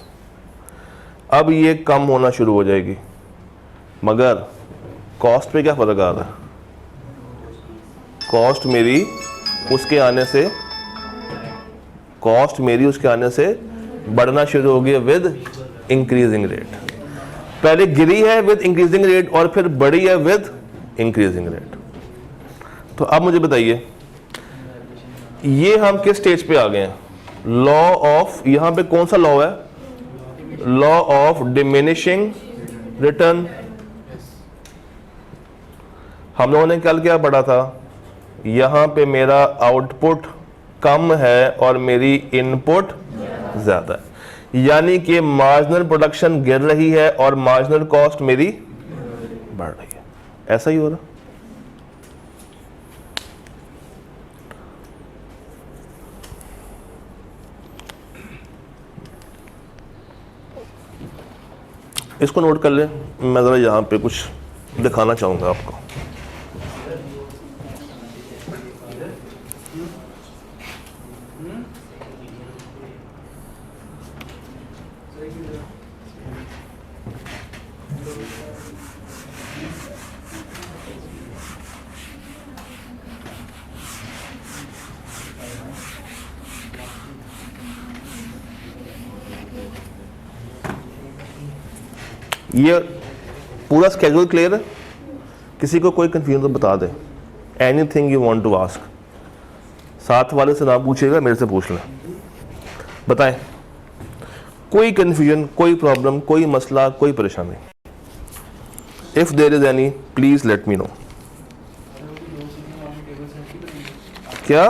अब ये कम होना शुरू हो जाएगी, मगर कॉस्ट पे क्या फर्क आ रहा है? कॉस्ट मेरी उसके आने से बढ़ना शुरू हो गया विद इंक्रीजिंग रेट। पहले गिरी है विद इंक्रीजिंग रेट और फिर बढ़ी है विद इंक्रीजिंग रेट। तो अब मुझे बताइए, ये हम किस स्टेज पे आ गए हैं? लॉ ऑफ, यहां पे कौन सा लॉ है? Law of diminishing return. हम लोगों ने कल क्या पढ़ा था? यहां पे मेरा आउटपुट कम है और मेरी इनपुट ज्यादा है, यानी कि मार्जिनल प्रोडक्शन गिर रही है और मार्जिनल कॉस्ट मेरी बढ़ रही है। ऐसा ही हो रहा। इसको नोट कर ले, मैं ज़रा यहाँ पे कुछ दिखाना चाहूँगा आपको। ये पूरा स्केड्यूल क्लियर है? किसी को कोई कंफ्यूजन तो बता दे। Anything you want to ask, साथ वाले से ना पूछिएगा, मेरे से पूछ लें। बताएं, कोई कंफ्यूजन, कोई प्रॉब्लम, कोई मसला, कोई परेशानी? If there is any please let me know. क्या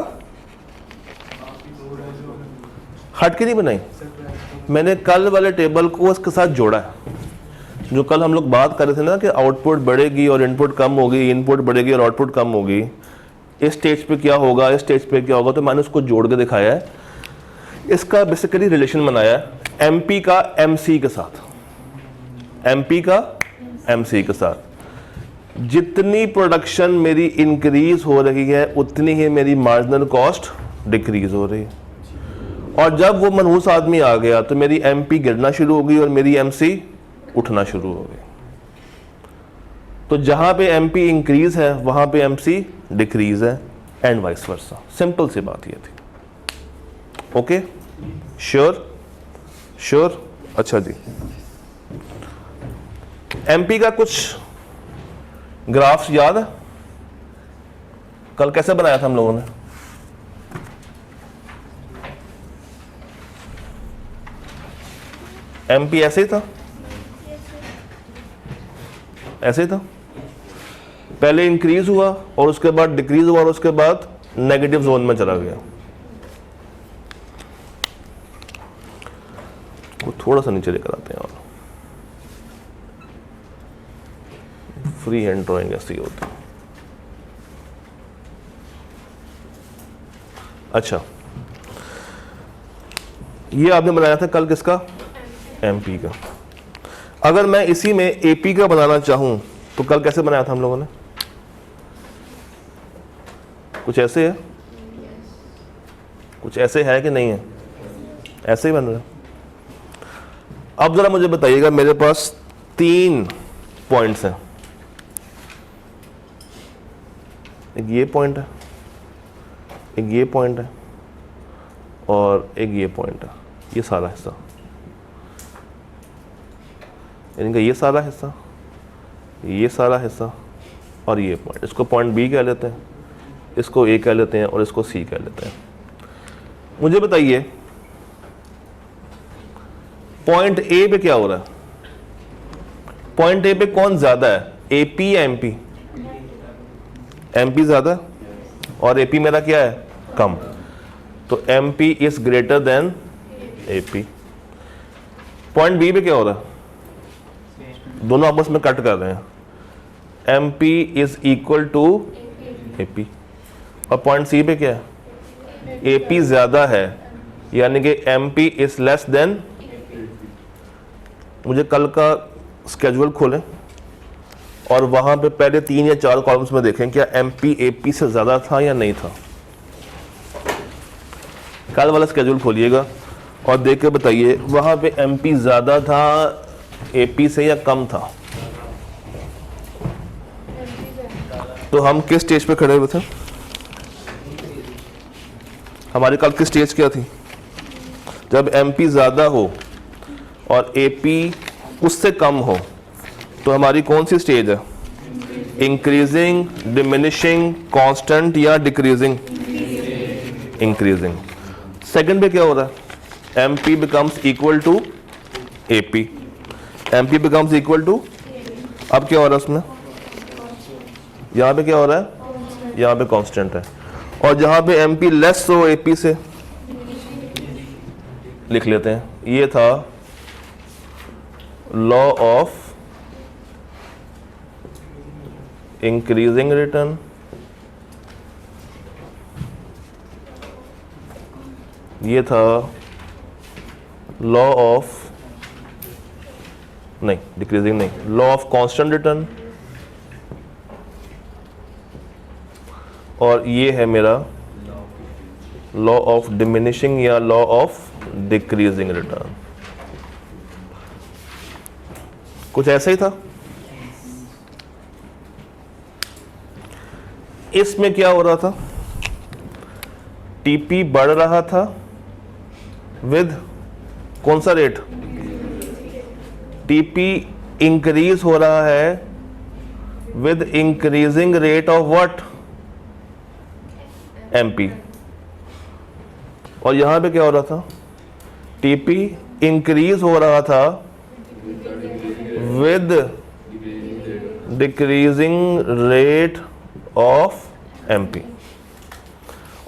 हट के नहीं बनाई? मैंने कल वाले टेबल को उसके साथ जोड़ा है। जो कल हम लोग बात कर रहे थे ना कि आउटपुट बढ़ेगी और इनपुट कम होगी, इनपुट बढ़ेगी और आउटपुट कम होगी, इस स्टेज पे क्या होगा, इस स्टेज पे क्या होगा, तो मैंने उसको जोड़ के दिखाया है। इसका बेसिकली रिलेशन बनाया है एमपी का एमसी के साथ, एमपी का एमसी के साथ। जितनी प्रोडक्शन मेरी इंक्रीज हो रही है उतनी ही मेरी मार्जिनल कॉस्ट डिक्रीज हो रही है। और जब वो मनहूस आदमी आ गया तो मेरी एमपी गिरना शुरू हो गई और मेरी एमसी उठना शुरू हो गई। तो जहां पे एमपी इंक्रीज है वहां पे एमसी डिक्रीज है, एंड वाइस वर्सा। सिंपल सी बात ये थी। Okay, sure sure. अच्छा जी, एमपी का कुछ ग्राफ्स याद है? कल कैसे बनाया था हम लोगों ने? एमपी ऐसे ही था, ऐसे ही था। पहले इंक्रीज हुआ और उसके बाद डिक्रीज हुआ और उसके बाद नेगेटिव जोन में चला गया। वो थोड़ा सा नीचे लेकर आते हैं और फ्री हैंड ड्राइंग ऐसी होती है। अच्छा, ये आपने बनाया था कल किसका? एमपी का। अगर मैं इसी में एपी का बनाना चाहूं तो कल कैसे बनाया था हम लोगों ने? कुछ ऐसे है, कुछ ऐसे है कि नहीं है? ऐसे ही बन रहा है। अब जरा मुझे बताइएगा, मेरे पास 3 पॉइंट्स हैं। एक ये पॉइंट है, एक ये पॉइंट है और एक ये पॉइंट है। ये सारा हिस्सा, यानी कि ये सारा हिस्सा, ये सारा हिस्सा और ये पॉइंट, इसको पॉइंट बी कह लेते हैं, इसको ए कह लेते हैं और इसको सी कह लेते हैं। मुझे बताइए पॉइंट ए पे क्या हो रहा है? पॉइंट ए पे कौन ज्यादा है, एपी या एमपी? एमपी ज्यादा और एपी मेरा क्या है? कम। तो MP is greater than AP. Point B पे क्या हो रहा है? दोनों आपस में कट कर रहे हैं। MP is equal to AP. और पॉइंट सी पे क्या है? एपी ज्यादा है, यानी कि एमपी इज लेस देन। मुझे कल का स्केड्यूल खोलें और वहां पे पहले 3 या 4 कॉलम्स में देखें क्या एमपी एपी से ज्यादा था या नहीं था। कल वाला स्केड्यूल खोलिएगा और देख के बताइए वहां पे एमपी ज्यादा था एपी से या कम था। तो हम किस स्टेज पे खड़े हुए थे? हमारी कल की स्टेज क्या थी? जब एमपी ज्यादा हो और एपी उससे कम हो तो हमारी कौन सी स्टेज है? इंक्रीजिंग, डिमिनिशिंग, कांस्टेंट या डिक्रीजिंग? इंक्रीजिंग। सेकंड पे क्या हो रहा है? MP becomes equal to AP. MP becomes equal to, अब क्या हो रहा है उसमें? यहां पे क्या हो रहा है? यहां पे कांस्टेंट है। और जहां पे एमपी लेस हो एपी से, लिख लेते हैं, ये था लॉ ऑफ इंक्रीजिंग रिटर्न, ये था लॉ ऑफ, नहीं डिक्रीजिंग नहीं, लॉ ऑफ कांस्टेंट रिटर्न, और ये है मेरा लॉ ऑफ डिमिनिशिंग या लॉ ऑफ डिक्रीजिंग रिटर्न। कुछ ऐसा ही था। इसमें क्या हो रहा था? टीपी बढ़ रहा था विद कौन सा रेट? टीपी इंक्रीज हो रहा है with increasing rate of what? MP. और यहां पे क्या हो रहा था? टीपी इंक्रीज हो रहा था with decreasing rate of MP.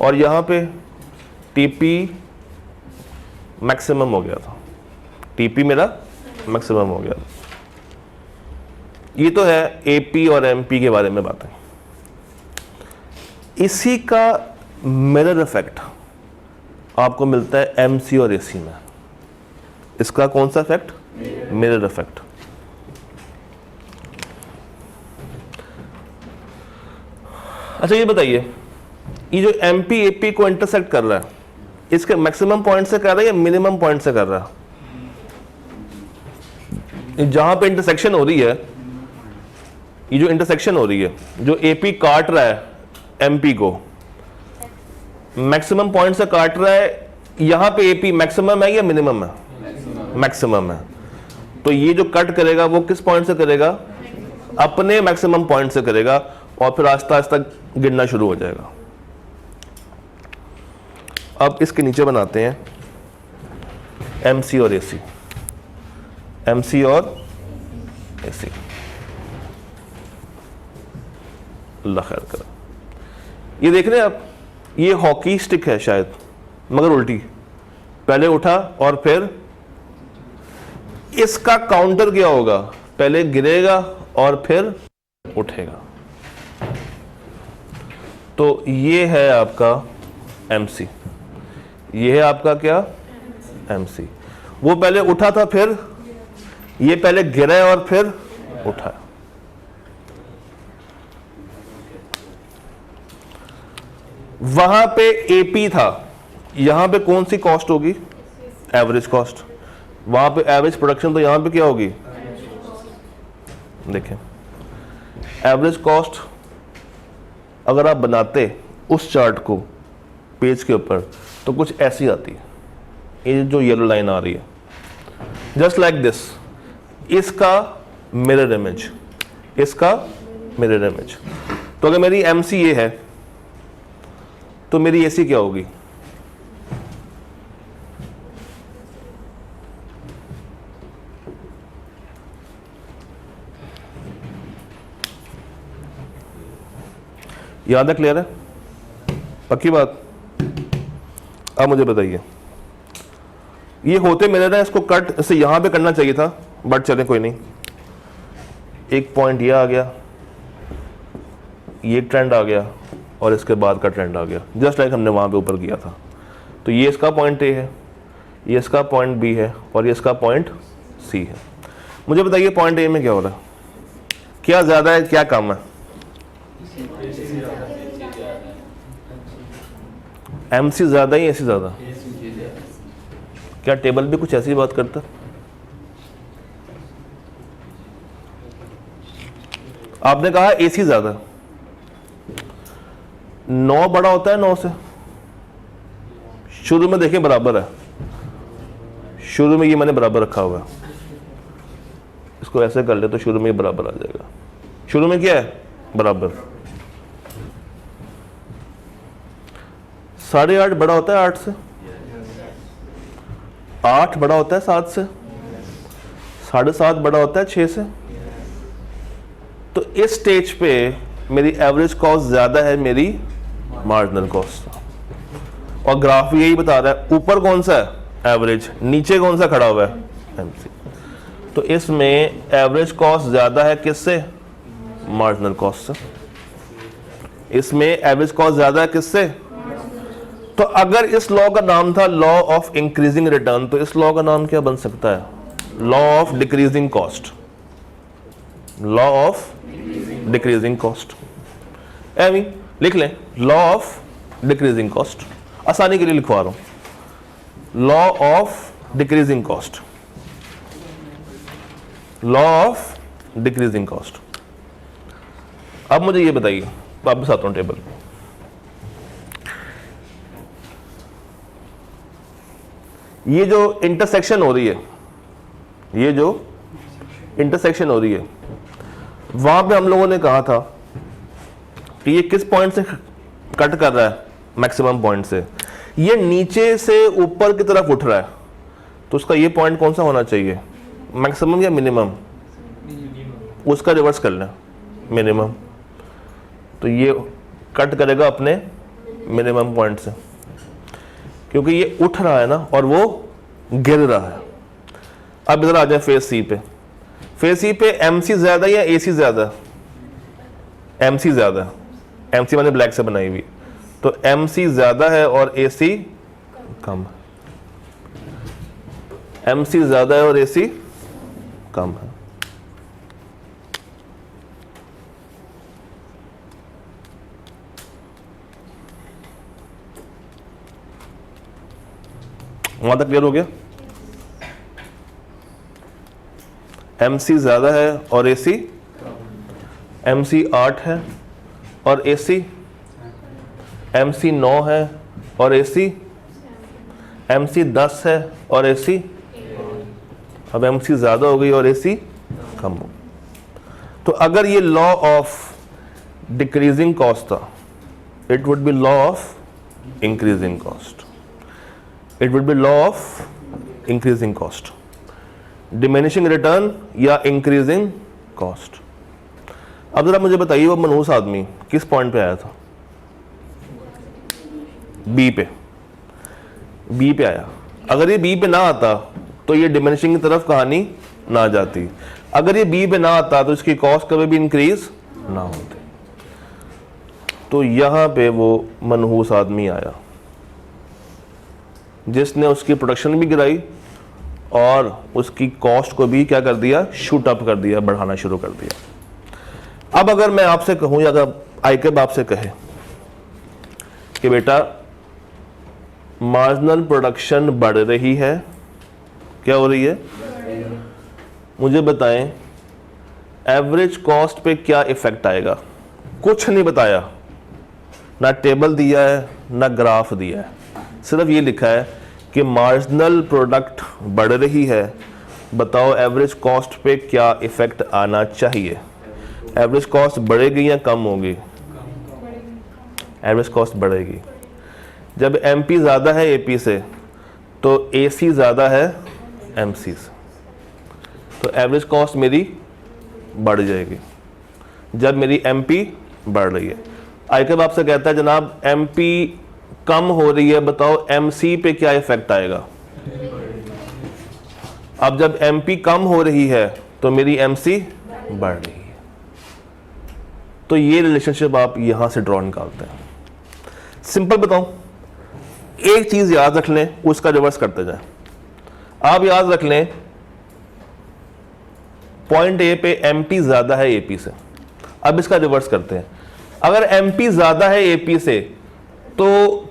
और यहां पे टीपी मैक्सिमम हो गया था। टीपी मेरा मैक्सिमम हो गया था। ये तो है एपी और एमपी के बारे में बातें। इसी का मिरर इफेक्ट आपको मिलता है MC और AC में। इसका कौन सा इफेक्ट? Mirror effect. अच्छा ये बताइए, ये जो MP AP को इंटरसेक्ट कर रहा है, इसके मैक्सिमम पॉइंट से कर रहा है या मिनिमम पॉइंट से कर रहा है? जहां पे इंटरसेक्शन हो रही है, ये जो इंटरसेक्शन हो रही है, जो AP काट रहा है MP को, मैक्सिमम पॉइंट से काट रहा है, यहां पे AP मैक्सिमम है या मिनिमम है? मैक्सिमम है। तो ये जो कट करेगा वो किस पॉइंट से करेगा? अपने मैक्सिमम पॉइंट से करेगा, और फिर आस्ता आस्ता गिरना शुरू हो जाएगा। अब इसके नीचे बनाते हैं MC और AC, MC और AC। अल्लाह खैर करा। ये देख रहे हैं आप, ये हॉकी स्टिक है शायद, मगर उल्टी, पहले उठा और फिर इसका काउंटर क्या होगा? पहले गिरेगा और फिर उठेगा। तो ये है आपका MC, ये है आपका क्या? MC। वो पहले उठा था, फिर ये पहले गिरा और फिर उठा। वहां पे AP था, यहां पे कौन सी कॉस्ट होगी? Average cost. वहां पे एवरेज प्रोडक्शन, तो यहां पे क्या होगी? देखें, एवरेज कॉस्ट अगर आप बनाते उस चार्ट को पेज के ऊपर, तो कुछ ऐसी आती है, ये जो येलो लाइन आ रही है, जस्ट लाइक दिस। इसका मिरर इमेज, इसका मिरर इमेज। तो अगर मेरी MC ये है, तो मेरी AC क्या होगी? याद है? क्लियर है? पक्की बात? अब मुझे बताइए, ये होते मिरर है, इसको कट इसे यहां पे करना चाहिए था, बट चले कोई नहीं। एक पॉइंट ये आ गया, ये ट्रेंड आ गया, और इसके बाद का ट्रेंड आ गया, जस्ट लाइक हमने वहां पे ऊपर किया था। तो ये इसका पॉइंट A है, ये इसका पॉइंट B है, और ये इसका पॉइंट C है। मुझे बताइए पॉइंट A में क्या हो रहा है? क्या ज्यादा है, क्या कम है? MC ज्यादा ही AC ज्यादा? क्या टेबल भी कुछ ऐसी बात करता? आपने कहा AC ज्यादा। 9 बड़ा होता है 9 से? शुरू में देखें बराबर है, शुरू में ये मैंने बराबर रखा हुआ है, इसको ऐसे कर ले तो शुरू में ये बराबर आ जाएगा। शुरू में क्या है? बराबर। 8.5 बड़ा होता है 8 से? 8 बड़ा होता है 7 से? 7.5 बड़ा होता है 6 से? तो इस स्टेज पे मेरी एवरेज कॉस्ट ज्यादा है मेरी मार्जिनल कॉस्ट। और ग्राफ यही बता रहा है, ऊपर कौन सा है? एवरेज। नीचे कौन सा खड़ा हुआ है? MC। तो इसमें एवरेज कॉस्ट ज्यादा है किससे? मार्जिनल कॉस्ट से। इसमें एवरेज कॉस्ट ज्यादा है किससे? तो अगर इस लॉ का नाम था लॉ ऑफ इंक्रीजिंग रिटर्न, तो इस लॉ का नाम क्या बन सकता है? Law of decreasing cost. Law of decreasing cost. एमी लिख लें, लॉ ऑफ डिक्रीजिंग कॉस्ट, आसानी के लिए लिखवा रहा हूं। Law of decreasing cost, law of decreasing cost. अब मुझे ये बताइए, वापस आता हूं टेबल। ये जो इंटरसेक्शन हो रही है, ये जो इंटरसेक्शन हो रही है, वहां पे हम लोगों ने कहा था कि ये किस पॉइंट से कट कर रहा है? मैक्सिमम पॉइंट से। ये नीचे से ऊपर की तरफ उठ रहा है, तो उसका ये पॉइंट कौन सा होना चाहिए? मैक्सिमम या मिनिमम? उसका रिवर्स कर लें, मिनिमम। तो ये कट करेगा अपने मिनिमम पॉइंट से, क्योंकि ये उठ रहा है ना और वो गिर रहा है। अब इधर आ जाए फेज C पे। फेज C पे MC ज्यादा या AC ज्यादा? MC ज्यादा। MC मैंने ब्लैक से बनाई हुई, तो MC ज़्यादा है और AC कम है। MC ज़्यादा है और AC कम है। वहां तक क्लियर हो गया? MC ज़्यादा है और AC, MC 8 है और AC, MC 9 है और AC, MC 10 है और AC, अब MC ज़्यादा हो गई और AC कम हो। तो अगर ये लॉ ऑफ डिक्रीजिंग कॉस्ट था, it would B law of increasing cost, it would B law of increasing cost, diminishing return या इंक्रीजिंग कॉस्ट। अब जरा मुझे बताइए वो मनहूस आदमी किस पॉइंट पे आया था? बी पे आया। अगर ये बी पे ना आता तो ये डिमिनिशिंग की तरफ कहानी ना जाती। अगर ये बी पे ना आता तो इसकी कॉस्ट कभी भी इंक्रीज ना होती। तो यहां पे वो मनहूस आदमी आया जिसने उसकी प्रोडक्शन भी गिराई और उसकी कॉस्ट को भी क्या कर दिया, शूट अप कर दिया, बढ़ाना शुरू कर दिया। अब अगर मैं आपसे कहूं या अगर आईकेब आपसे कहे कि बेटा मार्जिनल प्रोडक्शन बढ़ रही है, क्या हो रही है, मुझे बताएं एवरेज कॉस्ट पे क्या इफेक्ट आएगा? कुछ नहीं बताया, ना टेबल दिया है ना ग्राफ दिया है, सिर्फ ये लिखा है कि मार्जिनल प्रोडक्ट बढ़ रही है, बताओ एवरेज कॉस्ट पे क्या इफेक्ट आना चाहिए? एवरेज कॉस्ट बढ़ेगी या कम होगी? एवरेज कॉस्ट बढ़ेगी। जब MP ज़्यादा है AP से तो AC ज़्यादा है MC से, तो एवरेज कॉस्ट मेरी बढ़ जाएगी जब मेरी MP बढ़ रही है। आईकेब आपसे कहता है जनाब MP कम हो रही है, बताओ MC पे क्या इफेक्ट आएगा? अब जब MP कम हो रही है तो मेरी MC बढ़ रही है। तो ये रिलेशनशिप आप यहां से ड्रॉ निकालते हैं। सिंपल बताऊं, एक चीज याद रख लें, उसका रिवर्स करते जाएं। आप याद रख लें पॉइंट A पे MP ज्यादा है AP से। अब इसका रिवर्स करते हैं। अगर MP ज्यादा है AP से तो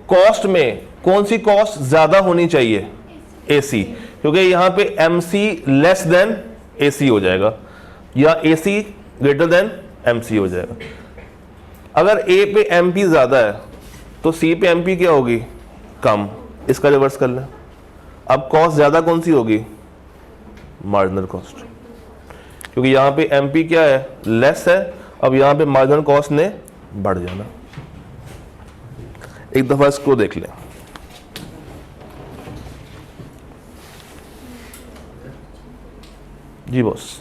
कॉस्ट में कौन सी कॉस्ट ज्यादा होनी चाहिए? AC, क्योंकि यहां पे MC लेस देन AC हो जाएगा या AC ग्रेटर देन MC हो जाएगा। अगर A पे MP ज्यादा है तो C पे MP क्या होगी? कम। इसका रिवर्स कर लें। अब कॉस्ट ज्यादा कौन सी होगी? मार्जिनल कॉस्ट, क्योंकि यहां पे MP क्या है? लेस है। अब यहां पे मार्जिनल कॉस्ट ने बढ़ जाना। एक दफा इसको देख लें। जी बॉस,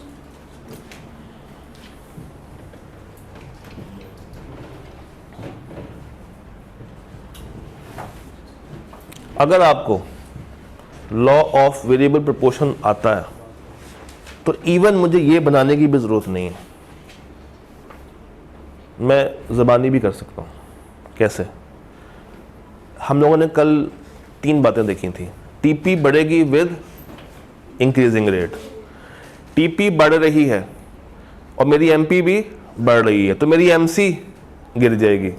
अगर आपको लॉ ऑफ वेरिएबल प्रोपोर्शन आता है तो इवन मुझे ये बनाने की भी जरूरत नहीं है, मैं ज़बानी भी कर सकता हूँ। कैसे? हम लोगों ने कल 3 बातें देखी थी। टीपी बढ़ेगी विद इंक्रीजिंग रेट, टीपी बढ़ रही है और मेरी एमपी भी बढ़ रही है, तो मेरी एमसी गिर जाएगी,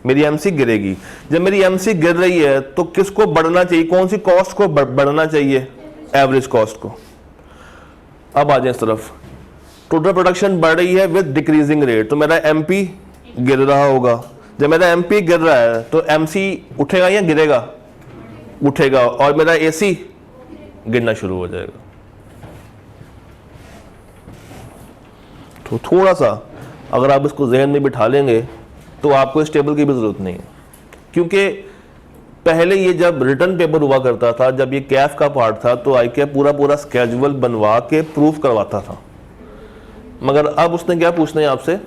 मेरी एमसी गिरेगी। जब मेरी एमसी गिर रही है तो किसको बढ़ना चाहिए? कौन सी कॉस्ट को बढ़ना चाहिए? एवरेज कॉस्ट को। अब आ जाए इस तरफ, टोटल प्रोडक्शन बढ़ रही है विद डिक्रीजिंग रेट, तो मेरा एमपी गिर रहा होगा। जब मेरा एमपी गिर रहा है तो एमसी उठेगा या गिरेगा? उठेगा, और मेरा एसी गिरना शुरू हो जाएगा। तो थोड़ा सा अगर आप इसको जहन में बिठा लेंगे तो आपको इस टेबल की भी जरूरत नहीं है, क्योंकि पहले ये जब रिटर्न पेपर हुआ करता था, जब ये कैफ का पार्ट था, तो आईकेएफ पूरा स्केड्यूल बनवा के प्रूफ करवाता था। मगर अब उसने क्या पूछना है आपसे?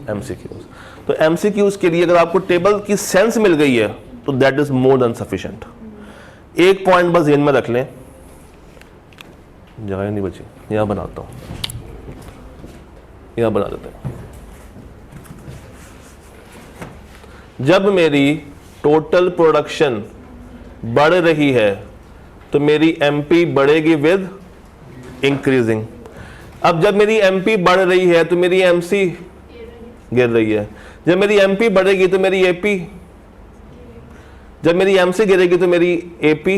एमसीक्यूज। तो एमसीक्यूज के लिए अगर आपको टेबल की सेंस मिल गई है तो that is more than sufficient. एक पॉइंट बस ध्यान में रख लें, जगह नहीं बची, यहां बनाता हूं, यहां बना देते हैं। जब मेरी टोटल प्रोडक्शन बढ़ रही है तो मेरी एमपी बढ़ेगी विद इंक्रीजिंग। अब जब मेरी एमपी बढ़ रही है तो मेरी एमसी गिर रही है। जब मेरी एमपी बढ़ेगी तो मेरी एपी, जब मेरी एमसी गिरेगी तो मेरी एपी।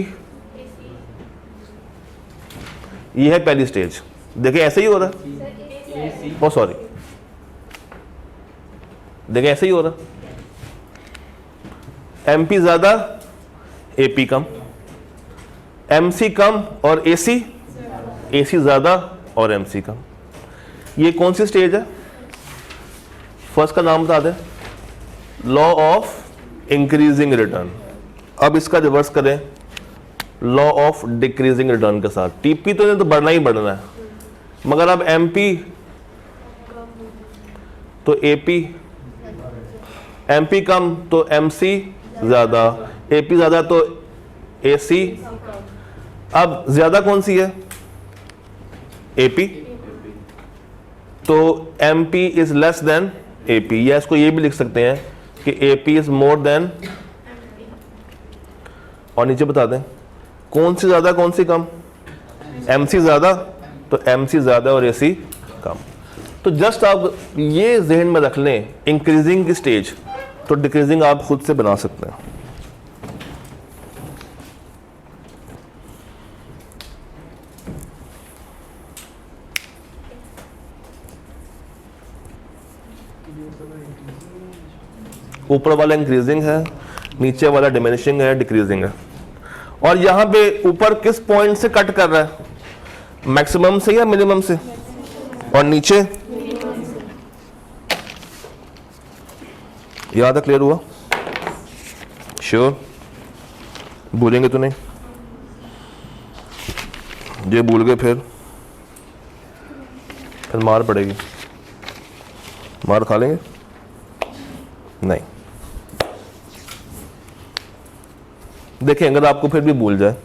ये है पहली स्टेज। देखिए ऐसे ही हो रहा है, ओ सॉरी, देखिए ऐसे ही हो रहा है। एमपी ज्यादा एपी कम, एमसी कम और एसी, एसी ज्यादा और एमसी कम। ये कौन सी स्टेज है? फर्स्ट का नाम बता दें, लॉ ऑफ इंक्रीजिंग रिटर्न। अब इसका रिवर्स करें लॉ ऑफ डिक्रीजिंग रिटर्न के साथ। टीपी तो बढ़ना ही बढ़ना है, मगर अब एमपी तो एपी, एमपी कम तो एमसी ज्यादा, एपी ज्यादा तो एसी। अब ज्यादा कौन सी है? एपी। तो MP is less than AP, या इसको ये भी लिख सकते हैं कि एपी इज मोर देन, और नीचे बता दें कौन सी ज्यादा कौन सी कम। एमसी ज्यादा तो एमसी ज्यादा और एसी कम। तो जस्ट आप ये जहन में रख लें इंक्रीजिंग की स्टेज, तो डिक्रीजिंग आप खुद से बना सकते हैं। ऊपर वाला इंक्रीजिंग है, नीचे वाला डिमिनिशिंग है, डिक्रीजिंग है। और यहां पे ऊपर किस पॉइंट से कट कर रहा है? मैक्सिमम से या मिनिमम से? और नीचे याद है? क्लियर हुआ? श्योर? भूलेंगे तो नहीं? ये भूल गए फिर मार पड़ेगी। मार खा लेंगे? नहीं। देखिए अगर आपको फिर भी भूल जाए,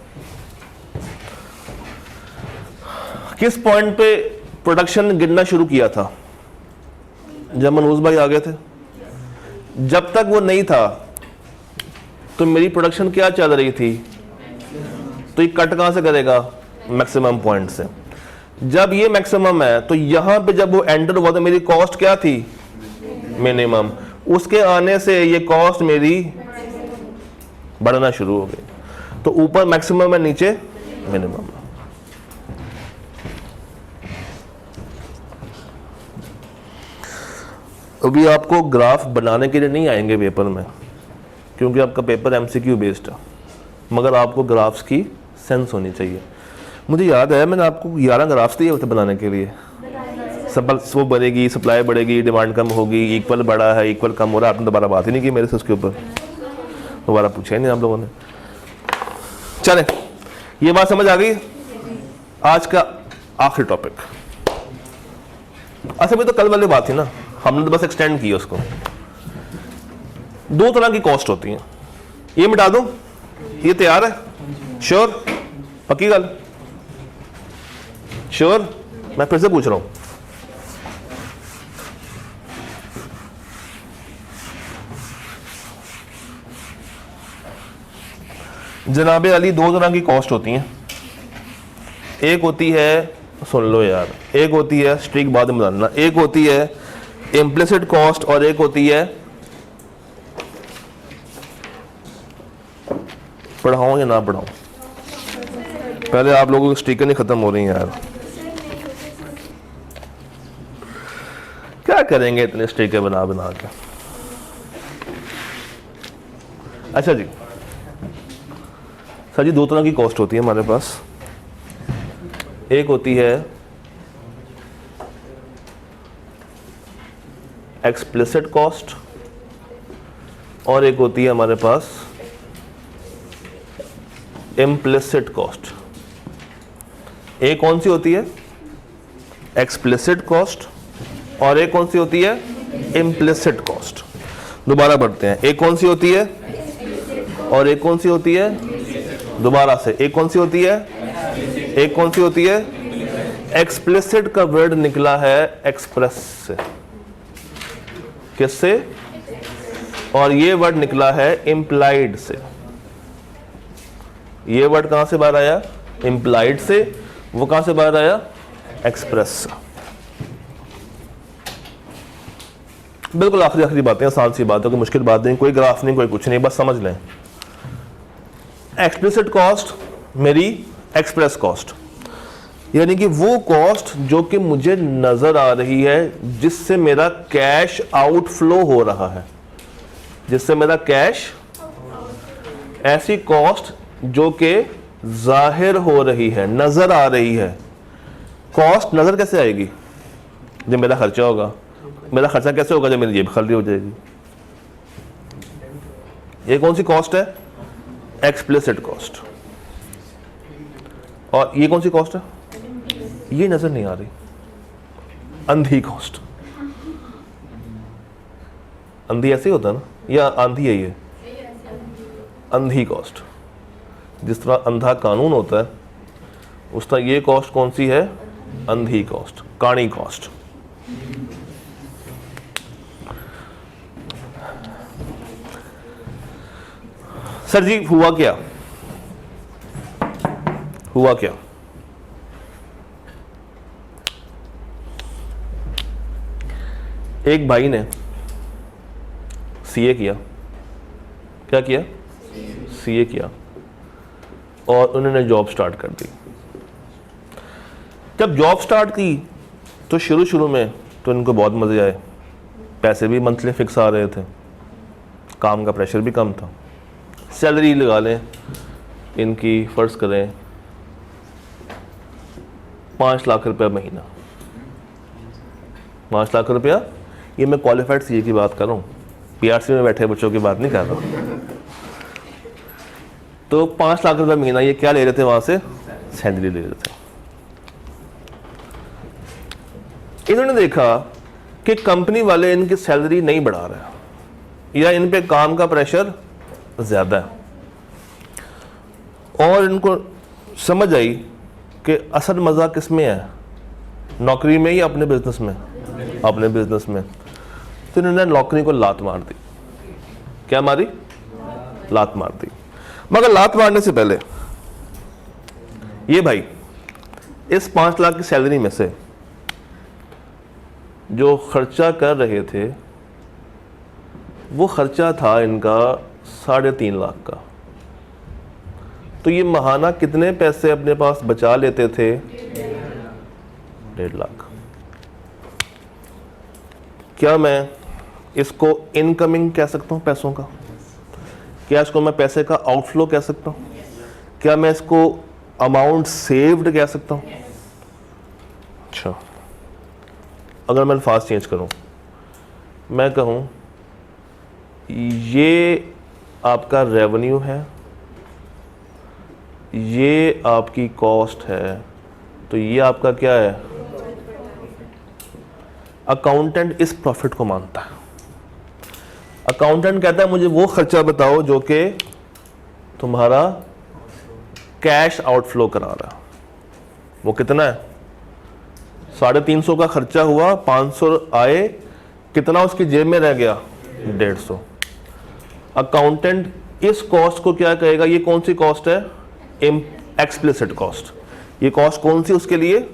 किस पॉइंट पे प्रोडक्शन गिरना शुरू किया था? जब मनोज भाई आ गए थे। जब तक वो नहीं था तो मेरी प्रोडक्शन क्या चल रही थी? तो ये कट कहां से करेगा? मैक्सिमम पॉइंट से। जब ये मैक्सिमम है तो यहां पे जब वो एंटर हुआ तो मेरी कॉस्ट क्या थी? मिनिमम। उसके आने से ये कॉस्ट मेरी बढ़ना शुरू हो गई। तो ऊपर मैक्सिमम है, नीचे मिनिमम। अभी आपको ग्राफ बनाने के लिए नहीं आएंगे पेपर में, क्योंकि आपका पेपर एमसीक्यू बेस्ड है, मगर आपको ग्राफ्स की सेंस होनी चाहिए। मुझे याद है मैंने आपको 11 ग्राफ्स दिए होते बनाने के लिए। वो बढ़ेगी, सप्लाई बढ़ेगी, डिमांड कम होगी, इक्वल बढ़ा है, इक्वल कम हो रहा है। आपने दोबारा बात ही नहीं की मेरे से उसके ऊपर, दोबारा पूछा ही नहीं आप लोगों ने। चले, ये बात समझ आ गई? आज का आखिरी टॉपिक, अच्छा भी तो कल वाली बात थी ना, हमने तो बस एक्सटेंड की उसको। दो तरह की कॉस्ट होती है, ये मिटा दूं? ये तैयार है? श्योर? पक्की गल? श्योर? मैं फिर से पूछ रहा हूं। जनाबे अली, दो तरह की कॉस्ट होती हैं। एक होती है, सुन लो यार, एक होती है स्ट्रिक बाद में बताना, एक होती है इम्प्लिसिट कॉस्ट और एक होती है, पढ़ाऊं या ना पढ़ाऊं? पहले आप लोगों की स्टिकर नहीं खत्म हो रही हैं यार। क्या करेंगे इतने स्टिकर बना बना के? अच्छा जी, सर जी दो तरह की कॉस्ट होती है हमारे पास। एक होती है एक्सप्लिसिट कॉस्ट और एक होती है हमारे पास इम्प्लिसिट कॉस्ट। एक कौन सी होती है? एक्सप्लिसिट कॉस्ट, और एक कौन सी होती है? Implicit cost. दोबारा बढ़ते हैं, एक कौन सी होती है और एक कौन सी होती है? दोबारा से, एक कौन सी होती है, एक कौन सी होती है? एक्सप्लिसिट का वर्ड निकला है एक्सप्रेस से। किससे? और ये वर्ड निकला है इम्प्लाइड से। ये वर्ड कहां से बाहर आया? इम्प्लाइड से। वो कहां से बाहर आया? एक्सप्रेस से। बिल्कुल आखिरी बातें, आसान सी बात है, कोई मुश्किल बात नहीं, कोई ग्राफ नहीं, कोई कुछ नहीं, बस समझ लें। एक्सप्लिसिट कॉस्ट मेरी एक्सप्रेस कॉस्ट, यानी कि वो कॉस्ट जो कि मुझे नजर आ रही है, जिससे मेरा कैश आउटफ्लो हो रहा है, जिससे मेरा कैश, ऐसी कॉस्ट जो कि जाहिर हो रही है, नजर आ रही है। कॉस्ट नजर कैसे आएगी? जब मेरा खर्चा होगा। मेरा खर्चा कैसे होगा? जब मेरी जेब खाली हो जाएगी। ये कौन सी कॉस्ट है? Explicit cost. और ये कौन सी कॉस्ट है? ये नजर नहीं आ रही, अंधी कॉस्ट। अंधी ऐसे ही होता है ना, या आंधी है ये? अंधी कॉस्ट। जिस तरह अंधा कानून होता है, उस तरह ये कॉस्ट कौन सी है? अंधी कॉस्ट, काणी कॉस्ट। सर जी हुआ क्या? हुआ क्या? एक भाई ने सीए किया। क्या किया? सीए किया, और उन्होंने जॉब स्टार्ट कर दी। जब जॉब स्टार्ट की तो शुरू में तो इनको बहुत मज़े आए, पैसे भी मंथली फिक्स आ रहे थे, काम का प्रेशर भी कम था। सैलरी लगा लें इनकी, फ़र्ज़ करें 5 लाख रुपया महीना। 5 लाख रुपया, ये मैं क्वालिफाइड सीए की बात कर रहा हूँ, पीआरसी में बैठे बच्चों की बात नहीं कर रहा। तो 5 लाख रुपया महीना ये क्या ले रहे थे वहाँ से? सैलरी ले रहे थे। इन्होंने देखा कि कंपनी वाले इनकी सैलरी नहीं बढ़ा रहे, या इन पे काम का प्रेशर ज़्यादा है, और इनको समझ आई कि असल मज़ा किस में है? नौकरी में या अपने बिजनेस में? अपने बिजनेस में। तो इन्होंने नौकरी को लात मार दी। क्या मारी? लात मार दी। मगर लात मारने से पहले ये भाई इस 5 लाख की सैलरी में से जो खर्चा कर रहे थे, वो खर्चा था इनका 3.5 लाख का। तो ये माहाना कितने पैसे अपने पास बचा लेते थे? 1.5 लाख। क्या मैं इसको इनकमिंग कह सकता हूँ पैसों का? क्या इसको मैं पैसे का आउटफ्लो कह सकता हूँ? क्या मैं इसको अमाउंट सेव्ड कह सकता हूँ? अच्छा, अगर मैं अल्फाज चेंज करूँ, मैं कहूँ ये आपका रेवेन्यू है, ये आपकी कॉस्ट है, तो ये आपका क्या है? अकाउंटेंट इस प्रॉफिट को मानता है। अकाउंटेंट कहता है मुझे वो खर्चा बताओ जो कि तुम्हारा कैश आउटफ्लो करा रहा है। वो कितना है? 350 का खर्चा हुआ, 500 आए, कितना उसकी जेब में रह गया? 150। अकाउंटेंट इस कॉस्ट को क्या कहेगा? ये कौन सी कॉस्ट है? Explicit cost. ये कॉस्ट कौन सी उसके लिए?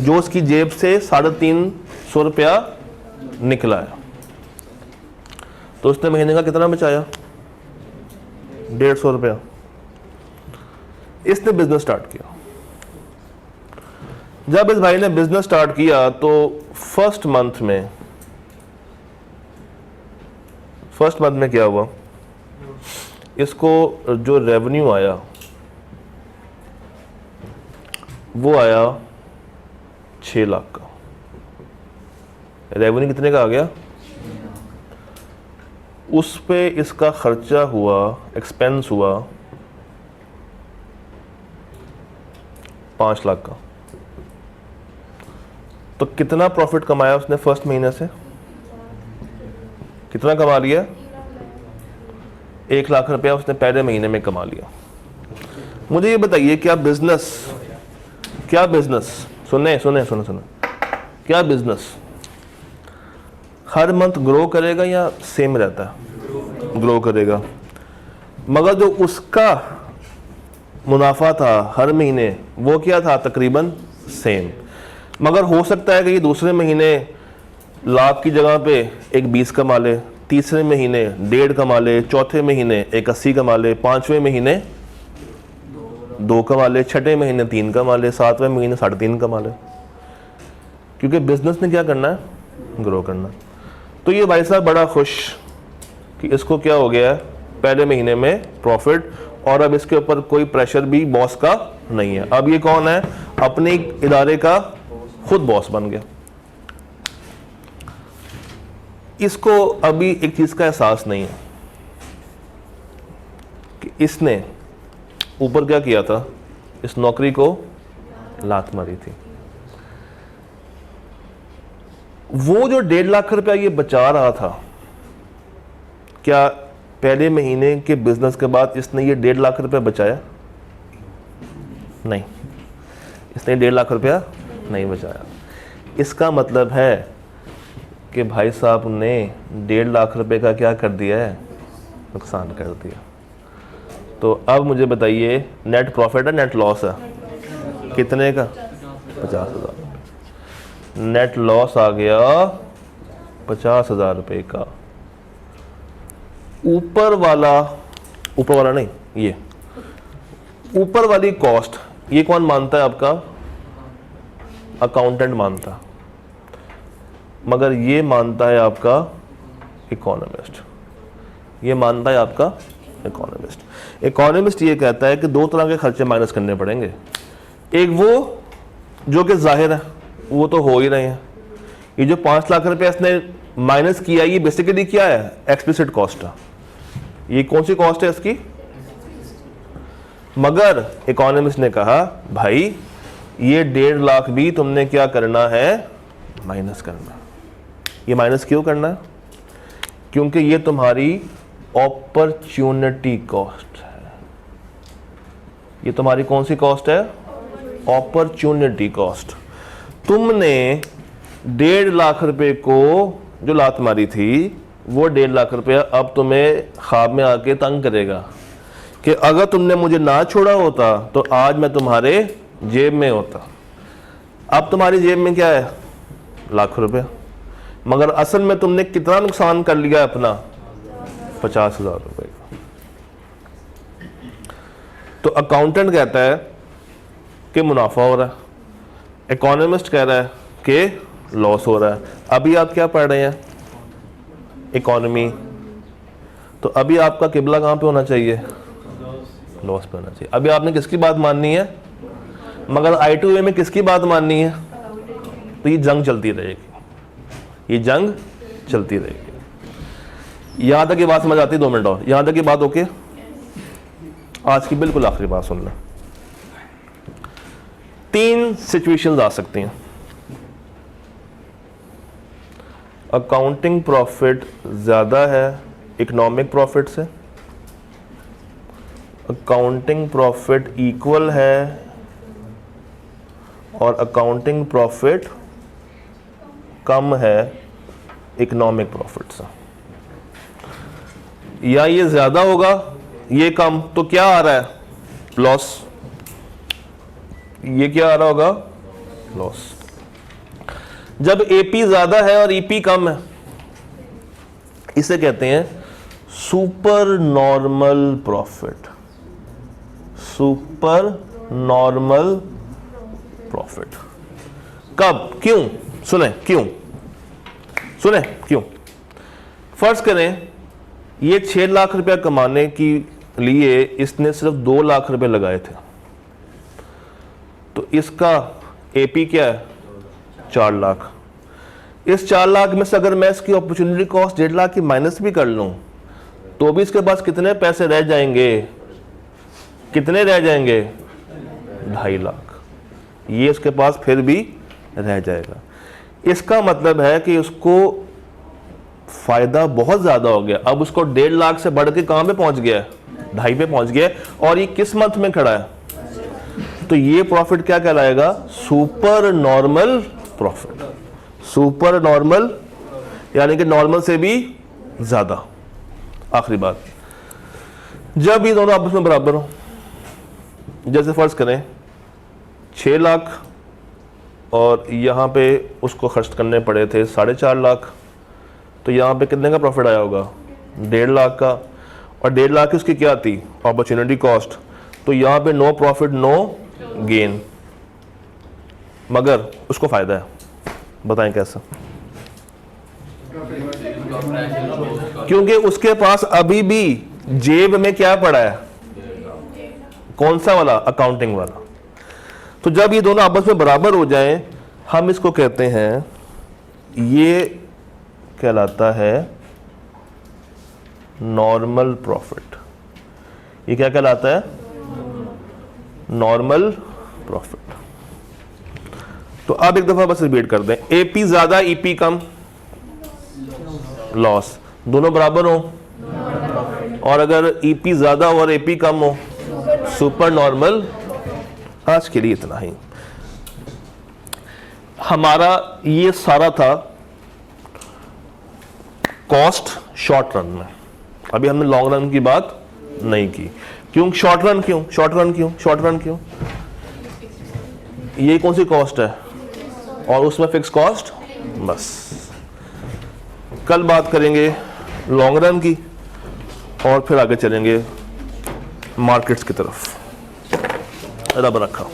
जो उसकी जेब से 350 रुपया निकला है। तो उसने महीने का कितना बचाया? 150 रुपया। इसने बिजनेस स्टार्ट किया। जब इस भाई ने बिजनेस स्टार्ट किया तो फर्स्ट मंथ में क्या हुआ? इसको जो रेवेन्यू आया वो आया 6 लाख का। रेवेन्यू कितने का आ गया? उस पे इसका खर्चा हुआ, एक्सपेंस हुआ 5 लाख का। तो कितना प्रॉफिट कमाया उसने फर्स्ट महीने से? कितना कमा लिया? 1 लाख रुपया उसने पहले महीने में कमा लिया। मुझे ये बताइए, क्या बिजनेस सुने क्या बिजनेस हर मंथ ग्रो करेगा या सेम रहता है? ग्रो करेगा, मगर जो उसका मुनाफा था हर महीने वो क्या था, तकरीबन सेम। मगर हो सकता है कि ये दूसरे महीने लाख की जगह पे एक 20 कमा ले, तीसरे महीने 1.5 कमा ले, चौथे महीने एक 80 कमा ले, पाँचवें महीने 2 कमा ले, छठे महीने 3 कमा ले, सातवें महीने 3.5 कमा ले, क्योंकि बिजनेस ने क्या करना है, ग्रो करना। तो ये भाई साहब बड़ा खुश कि इसको क्या हो गया है, पहले महीने में प्रॉफिट, और अब इसके ऊपर कोई प्रेशर भी बॉस का नहीं है। अब ये कौन है, अपने इदारे का खुद बॉस बन गया। इसको अभी एक चीज का एहसास नहीं है कि इसने ऊपर क्या किया था, इस नौकरी को लात मारी थी। वो जो 1.5 लाख रुपया ये बचा रहा था, क्या पहले महीने के बिजनेस के बाद इसने ये 1.5 लाख रुपया बचाया? नहीं, इसने 1.5 लाख रुपया नहीं बचाया। इसका मतलब है कि भाई साहब ने 1.5 लाख रुपए का क्या कर दिया है, नुकसान कर दिया। तो अब मुझे बताइए, नेट प्रॉफिट है नेट लॉस है, कितने का, 50,000। नेट लॉस आ गया 50,000 रुपये का। ऊपर वाला नहीं, ये ऊपर वाली कॉस्ट ये कौन मानता है, आपका अकाउंटेंट मानता, मगर ये मानता है आपका इकोनॉमिस्ट। ये मानता है आपका इकोनॉमिस्ट। इकोनॉमिस्ट ये कहता है कि 2 तरह के खर्चे माइनस करने पड़ेंगे। एक वो जो कि जाहिर है, वो तो हो ही रहे हैं। ये जो 5 लाख रुपए इसने माइनस किया, ये बेसिकली क्या है, एक्सप्लिसिट कॉस्ट है। ये कौन सी कॉस्ट है इसकी, मगर इकोनॉमिस्ट ने कहा भाई ये 1.5 लाख भी तुमने क्या करना है, माइनस करना। ये माइनस क्यों करना है, क्योंकि ये तुम्हारी अपॉर्चुनिटी कॉस्ट है। ये तुम्हारी कौन सी कॉस्ट है, अपॉर्चुनिटी कॉस्ट। तुमने 1.5 लाख रुपए को जो लात मारी थी, वो 1.5 लाख रुपया अब तुम्हें ख्वाब में आके तंग करेगा कि अगर तुमने मुझे ना छोड़ा होता तो आज मैं तुम्हारे जेब में होता। अब तुम्हारी जेब में क्या है, लाख रुपया, मगर असल में तुमने कितना नुकसान कर लिया अपना, 50,000 रुपए का। तो अकाउंटेंट कहता है कि मुनाफा हो रहा है, इकोनॉमिस्ट कह रहा है कि लॉस हो रहा है। अभी आप क्या पढ़ रहे हैं, इकोनॉमी। तो अभी आपका किबला कहाँ पे होना चाहिए, लॉस पे होना चाहिए। अभी आपने किसकी बात माननी है, मगर I2A में किसकी बात माननी है। तो ये जंग चलती रहेगी, ये जंग चलती रहेगी। यहां तक ये बात समझ आती है, 2 मिनट और, यहां तक ये बात ओके। आज की बिल्कुल आखिरी बात सुन लो। 3 सिचुएशंस आ सकती हैं। अकाउंटिंग प्रॉफिट ज्यादा है इकोनॉमिक प्रॉफिट से, अकाउंटिंग प्रॉफिट इक्वल है, और अकाउंटिंग प्रॉफिट कम है इकोनॉमिक प्रॉफिट से। या ये ज्यादा होगा ये कम, तो क्या आ रहा है, लॉस। ये क्या आ रहा होगा, लॉस। जब एपी ज्यादा है और ईपी कम है, इसे कहते हैं super normal profit. Super normal profit कब, क्यों, सुने क्यों। फर्ज करें ये 6 लाख रुपया कमाने के लिए इसने सिर्फ 2 लाख रुपए लगाए थे, तो इसका एपी क्या है, 4 लाख। इस 4 लाख में से अगर मैं इसकी अपॉर्चुनिटी कॉस्ट 1.5 लाख की माइनस भी कर लूं, तो भी इसके पास कितने पैसे रह जाएंगे, कितने रह जाएंगे, 2.5 लाख। ये इसके पास फिर भी रह जाएगा। इसका मतलब है कि उसको फायदा बहुत ज्यादा हो गया। अब उसको 1.5 लाख से बढ़ के कहां पे पहुंच गया, 2.5 पे पहुंच गया, और ये किस मंथ में खड़ा है। तो ये प्रॉफिट क्या कहलाएगा, super normal profit. Super normal यानी कि नॉर्मल से भी ज्यादा। आखिरी बात, जब ये दोनों आपस में बराबर हो, जैसे फर्ज करें 6 लाख और यहाँ पे उसको खर्च करने पड़े थे 4.5 लाख, तो यहाँ पे कितने का प्रॉफिट आया होगा? 1.5 लाख का। और 1.5 लाख की उसकी क्या थी? Opportunity cost. तो यहाँ पे नो प्रॉफिट नो गेन, मगर उसको फायदा है। बताएं कैसा? क्योंकि उसके पास अभी भी जेब में क्या पड़ा है? कौन सा वाला? अकाउंटिंग वाला। तो जब ये दोनों आपस में बराबर हो जाएं, हम इसको कहते हैं, ये कहलाता है नॉर्मल प्रॉफिट। ये क्या कहलाता है? Normal profit. तो अब एक दफा बस रिपीट कर दें, एपी ज्यादा ईपी कम, लॉस। दोनों बराबर हो, और अगर ईपी ज्यादा हो और एपी कम हो, सुपर नॉर्मल। आज के लिए इतना ही। हमारा ये सारा था कॉस्ट शॉर्ट रन में। अभी हमने लॉन्ग रन की बात नहीं की। क्यों शॉर्ट रन? क्यों शॉर्ट रन? क्यों शॉर्ट रन? क्यों? ये कौन सी कॉस्ट है और उसमें फिक्स कॉस्ट। बस कल बात करेंगे लॉन्ग रन की, और फिर आगे चलेंगे मार्केट्स की तरफ। रब रखा।